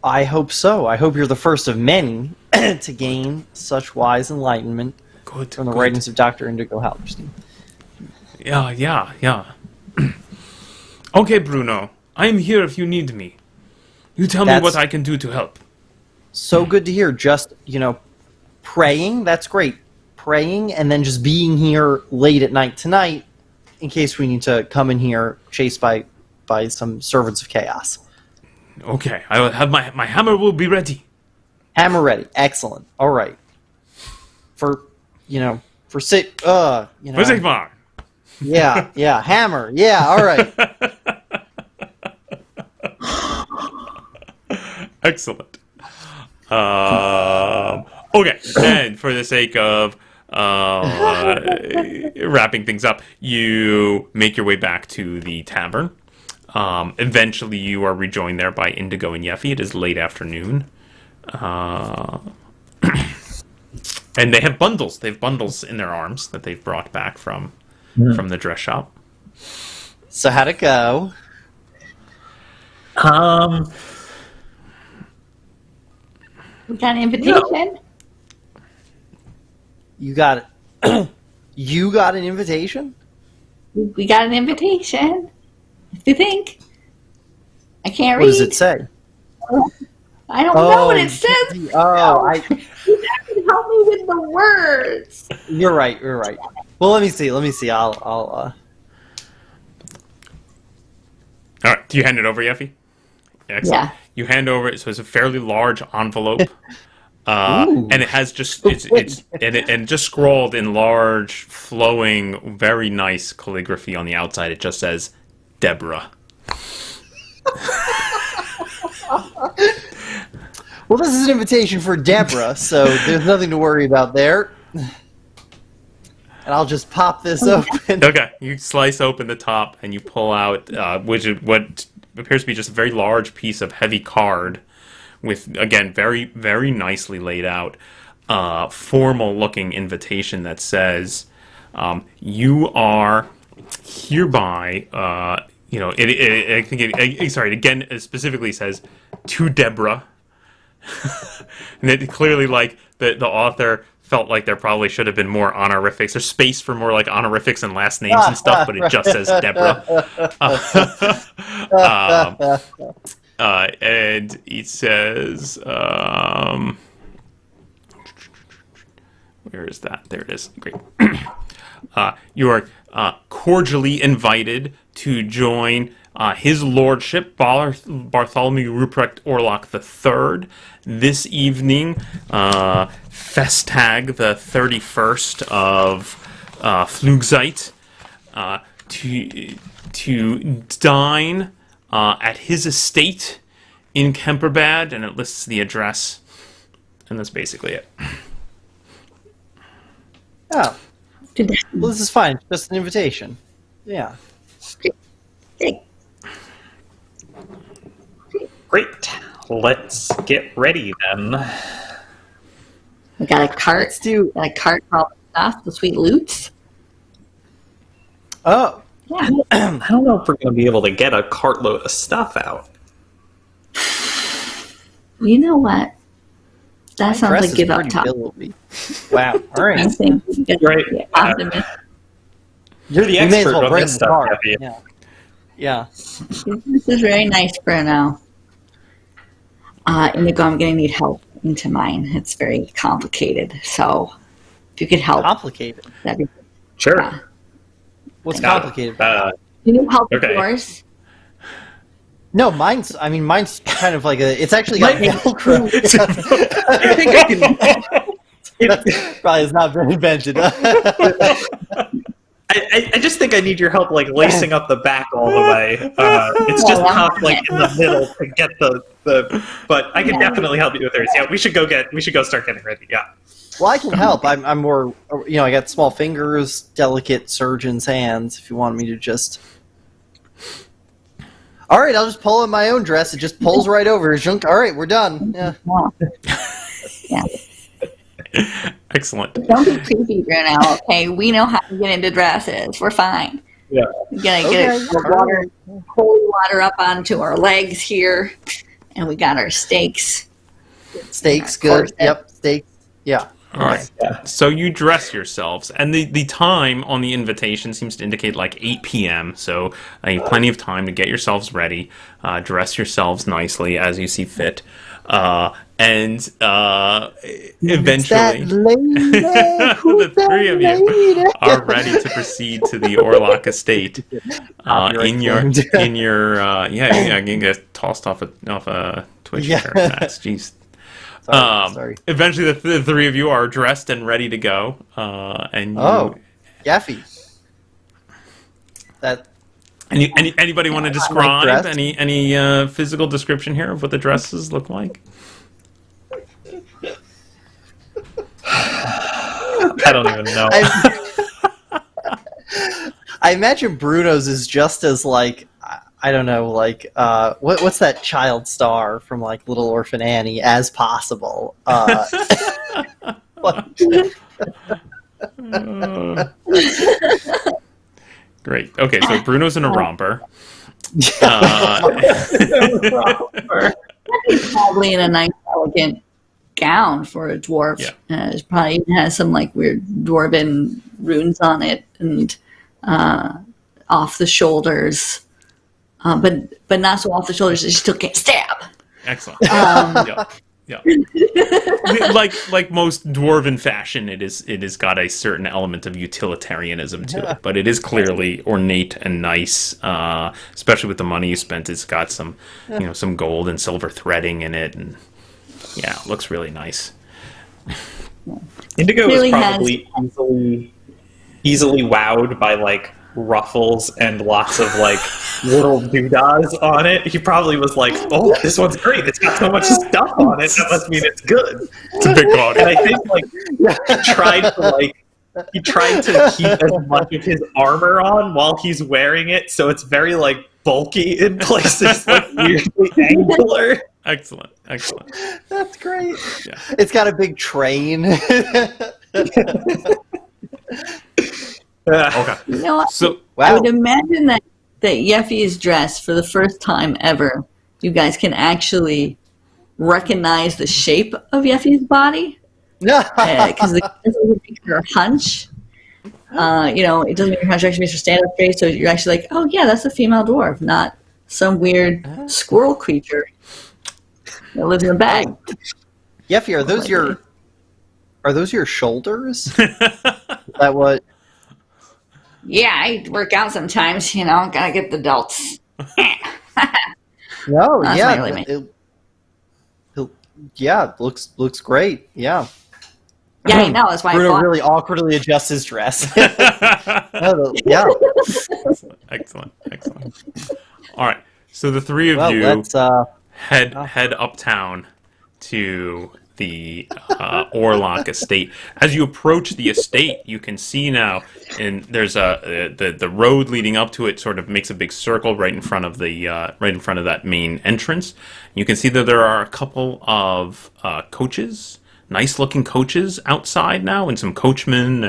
I hope so. I hope you're the first of many to gain such wise enlightenment from the writings of Dr. Indigo Halberstein. Yeah. Okay, Bruno, I am here if you need me. You tell me what I can do to help. So good to hear. Just, praying, that's great. Praying and then just being here late at night tonight in case we need to come in here chased by some servants of chaos. Okay, I will have my hammer will be ready. Hammer ready. Excellent. All right. For Sigmar. Yeah, hammer. Yeah, all right. Excellent. Okay, and for the sake of wrapping things up, you make your way back to the tavern. Eventually, you are rejoined there by Indigo and Yeffy. It is late afternoon. And they have bundles. They have bundles in their arms that they've brought back from the dress shop. So how'd it go? We got an invitation. You got it. You got an invitation? We got an invitation. If you think. I can't read. What does it say? I don't know what it says. You have to help me with the words. You're right. Well, let me see. I'll All right, do you hand it over, Yeffy? Excellent. Yeah. You hand over it, so it's a fairly large envelope, and it has just and just scrawled in large, flowing, very nice calligraphy on the outside. It just says, "Deborah." Well, this is an invitation for Deborah, so there's nothing to worry about there. And I'll just pop this open. Okay, you slice open the top and you pull out what appears to be just a very large piece of heavy card with, again, very, very nicely laid out, formal-looking invitation that says, you are hereby, I think it specifically says, to Deborah. And it clearly, like, the author felt like there probably should have been more honorifics. There's space for more, like, honorifics and last names and stuff, but it just says Deborah. And it says, where is that? There it is. Great. You are cordially invited to join His Lordship Bartholomew Ruprecht Orlock III this evening, Festtag the 31st of Flugzeit, to dine at his estate in Kemperbad, and it lists the address, and that's basically it. Oh. Well, this is fine. Just an invitation. Yeah. Great. Let's get ready then. We got a cart. Got a cart for all the stuff, the sweet loots. Oh. Yeah. I don't know if we're going to be able to get a cartload of stuff out. You know what? That sounds like give up top. Wow. All right. Right. You're the expert on this stuff, Kathy. Yeah. This is very nice for now. Indigo, I'm going to need help into mine. It's very complicated. So, if you could help. Complicated? That'd be Sure. What's complicated? Can you help with yours? No, mine's kind of like it's actually got Velcro. I think I can... Probably has not been invented. I just think I need your help, like, lacing up the back all the way. It's just tough, like, in the middle to get the but I can definitely help you with yours. Yeah, we should go start getting ready, yeah. Well, I can help. I'm more, I got small fingers, delicate surgeon's hands, if you want me to just... All right, I'll just pull in my own dress. It just pulls right over. All right, we're done. Yeah. Yeah. Excellent. Don't be creepy right now, okay? We know how to get into dresses. We're fine. Yeah. We're going to get holy water up onto our legs here, and we got our stakes. Steaks, good. Yep, steaks. Yeah. All right. Yeah. So you dress yourselves, and the time on the invitation seems to indicate like 8 p.m., so plenty of time to get yourselves ready, dress yourselves nicely as you see fit. And That eventually, lady? the three of you are ready to proceed to the Orlock estate. In your you can get tossed off a Twitch chair. That's jeez. Sorry. Eventually, the three of you are dressed and ready to go. And Gaffy. That. Anybody want to describe any physical description here of what the dresses look like? I don't even know. I imagine Bruno's is just as like I don't know, like what's that child star from like Little Orphan Annie as possible. Great. Okay, so Bruno's in a romper. He's probably in a nice, elegant gown for a dwarf. Yeah. It probably even has some like weird dwarven runes on it and off the shoulders, but not so off the shoulders that you still can't stab. Excellent. Yeah. like most dwarven fashion, it is got a certain element of utilitarianism to it, but it is clearly ornate and nice. Especially with the money you spent, it's got some some gold and silver threading in it, and it looks really nice. Indigo is probably easily wowed by like ruffles and lots of like little doodads on it. He probably was like, "Oh, this one's great! It's got so much stuff on it. That must mean it's good." It's a big body. And I think like he tried to keep as much of his armor on while he's wearing it, so it's very like bulky in places, like weirdly angular. Excellent. That's great. Yeah. It's got a big train. Okay. So I would imagine that Yeffy's dress, for the first time ever, you guys can actually recognize the shape of Yeffy's body. Because it doesn't make her hunch. It doesn't make her hunch, actually makes her stand up straight, so you're actually like, oh yeah, that's a female dwarf, not some weird squirrel creature that lives in a bag. Yeffy, are those your shoulders? Is that what? Yeah, I work out sometimes, gotta get the delts. No, That's yeah. my really Looks great. Yeah. Yeah, I know. That's why Bruno I bought really awkwardly adjusts his dress. Excellent. All right. So the three of you let's head uptown to the Orlock estate. As you approach the estate, you can see now, and there's the road leading up to it sort of makes a big circle right in front of that main entrance. You can see that there are a couple of coaches, nice-looking coaches outside now, and some coachmen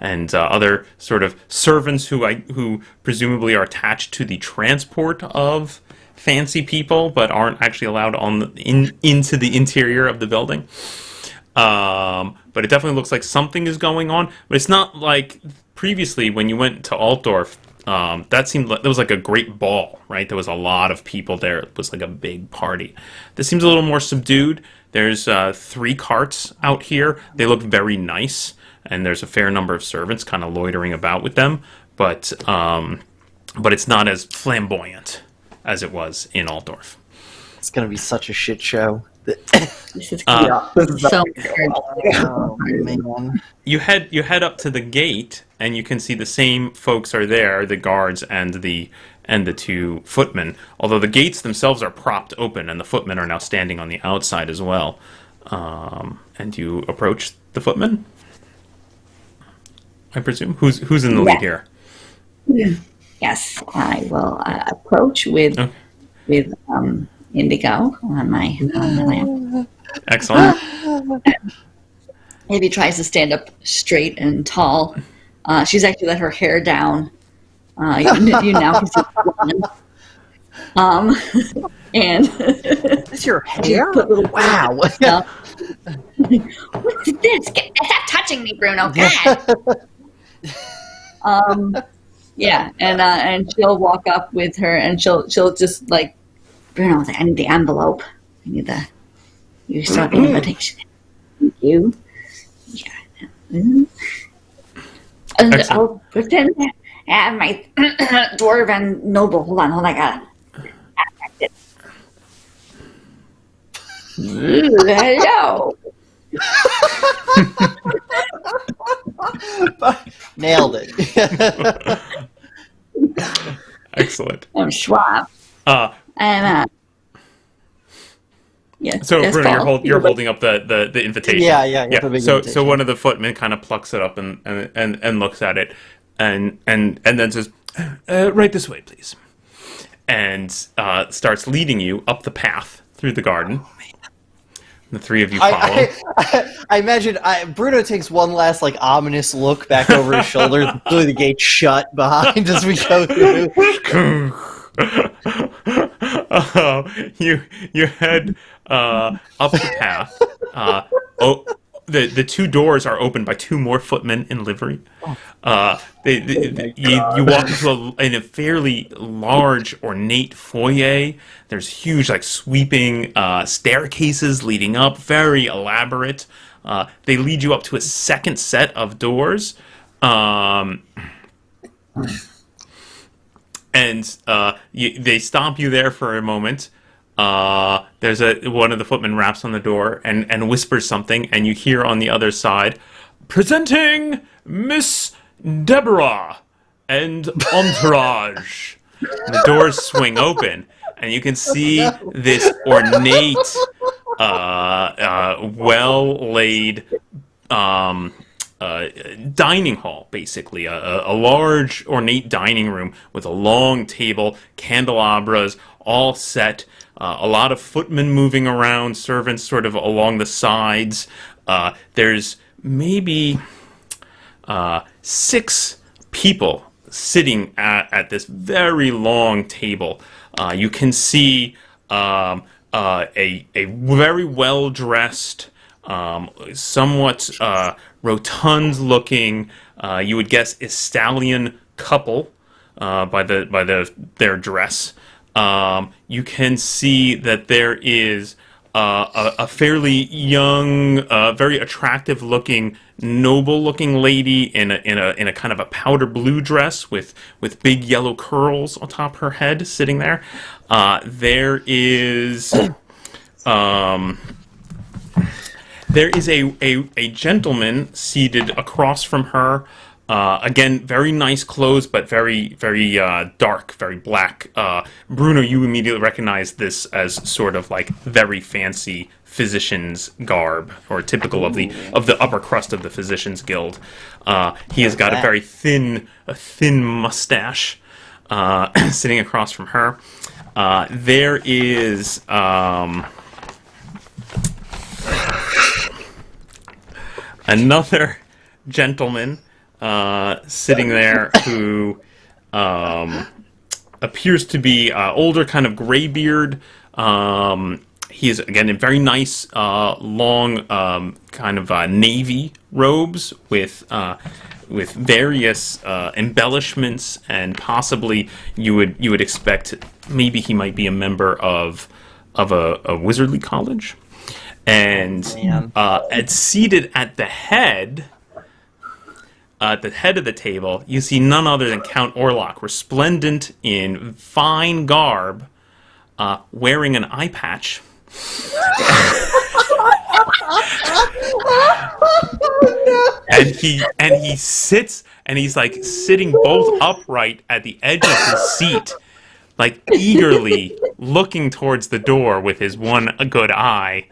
and other sort of servants who presumably are attached to the transport of fancy people, but aren't actually allowed into the interior of the building. But it definitely looks like something is going on. But it's not like previously when you went to Altdorf. That seemed like there was like a great ball, right? There was a lot of people there. It was like a big party. This seems a little more subdued. There's 3 carts out here. They look very nice, and there's a fair number of servants kind of loitering about with them. But it's not as flamboyant as it was in Altdorf. It's gonna be such a shit show. This is so weird. Oh man. You head up to the gate, and you can see the same folks are there, the guards and the 2 footmen. Although the gates themselves are propped open, and the footmen are now standing on the outside as well. And you approach the footmen, I presume. Who's in the lead here? Yes, I will approach with Indigo on my lap. Excellent. Maybe tries to stand up straight and tall. She's actually let her hair down. You now can see the and Is your hair? Wow. What's this? Stop touching me, Bruno. God. Yeah, and she'll walk up with her, and she'll just like, Bruno, I need the envelope. I need the You saw the invitation. Thank you. Yeah. And I'll pretend to have my dwarven noble. Hold on, I got it. Hello. Nailed it. Excellent. I'm Schwab. And yeah. So yes, Bruno, Paul. you're holding up the invitation. Yeah. The big So invitation. one of the footmen kind of plucks it up and looks at it, and then says, "Right this way, please," and starts leading you up the path through the garden. The three of you follow. I imagine Bruno takes one last ominous look back over his shoulder, through the gate shut behind as we go through. You head up the path. The two doors are opened by two more footmen in livery. You walk into a fairly large, ornate foyer. There's huge, sweeping staircases leading up, very elaborate. They lead you up to a second set of doors. And they stop you there for a moment. There's one of the footmen raps on the door and whispers something, and you hear on the other side, "Presenting Miss Deborah and entourage." The doors swing open, and you can see this ornate, well-laid dining hall, basically a large ornate dining room with a long table, candelabras, all set, a lot of footmen moving around, servants sort of along the sides. There's maybe 6 people sitting at this very long table. You can see a very well-dressed, somewhat rotund-looking, you would guess, Estalian couple by their dress. You can see that there is a fairly young, very attractive-looking, noble-looking lady in a kind of a powder blue dress with big yellow curls on top of her head, sitting there. There is a gentleman seated across from her. Again, very nice clothes, but very, very dark, very black. Bruno, you immediately recognize this as sort of very fancy physician's garb, or typical of the upper crust of the Physicians Guild. He has got a very thin mustache, sitting across from her. There is another gentleman sitting there who appears to be older, kind of gray beard. He is, again, in very nice, long, kind of navy robes with various embellishments, and possibly you would expect maybe he might be a member of a wizardly college. And seated at the head of the table, you see none other than Count Orlok, resplendent in fine garb, wearing an eye patch. and he sits, and he's sitting both upright at the edge of his seat, eagerly looking towards the door with his one good eye,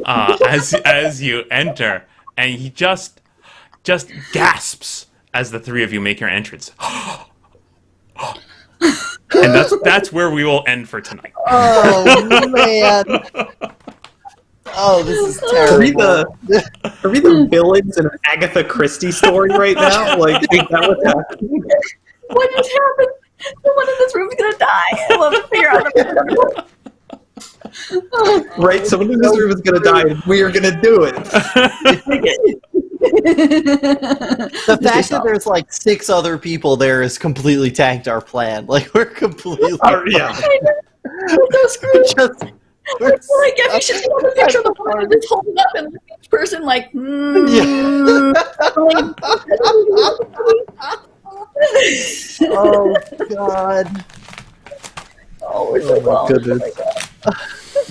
as you enter, and he just gasps as the three of you make your entrance. And that's where we will end for tonight. Oh man! Oh, this is terrible. Are we the villains in an Agatha Christie story right now? Is that what's happening? What just happened? Someone in this room is gonna die. I love to figure out. Right, someone in this room is gonna die, and we are gonna do it. The fact that there's 6 other people there has completely tanked our plan. We're completely Yeah. just Like, if you should see the picture of the one that's holding up and each person like, Oh God. Oh, we're so my goodness.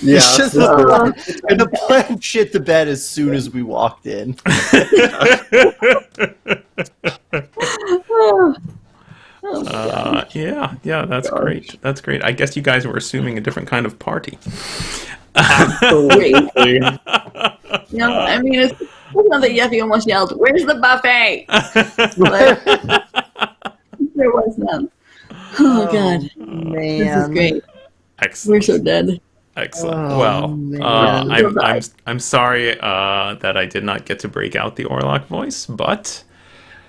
Yeah. It's just and the plan shit to bed as soon as we walked in. Yeah, that's great. That's great. I guess you guys were assuming a different kind of party. Absolutely. No, I mean, it's not that Yeffy almost yelled, "Where's the buffet?" There was none. Oh, God. Man. This is great. Excellent. We're so dead. Excellent. Oh, well, man. I'm sorry that I did not get to break out the Orlock voice, but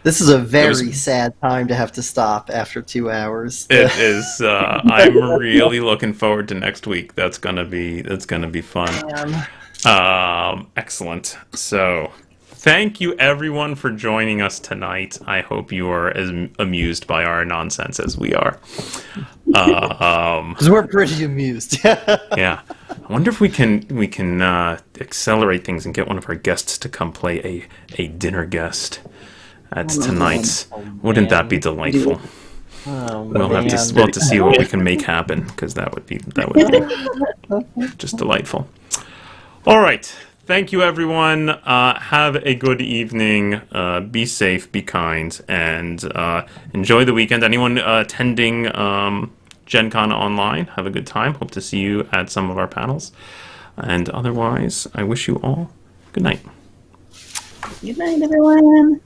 This is a very sad time to have to stop after 2 hours. it is. I'm really looking forward to next week. That's gonna be fun. Excellent. So, thank you everyone for joining us tonight. I hope you are as amused by our nonsense as we are. Because we're pretty amused. Yeah, I wonder if we can accelerate things and get one of our guests to come play a dinner guest at tonight's. Wouldn't that be delightful? We'll have to see what we can make happen, because that would be just delightful. All right, thank you everyone. Have a good evening. Be safe, be kind, and enjoy the weekend. Anyone attending Gen Con online, have a good time. Hope to see you at some of our panels. And otherwise, I wish you all good night. Good night, everyone.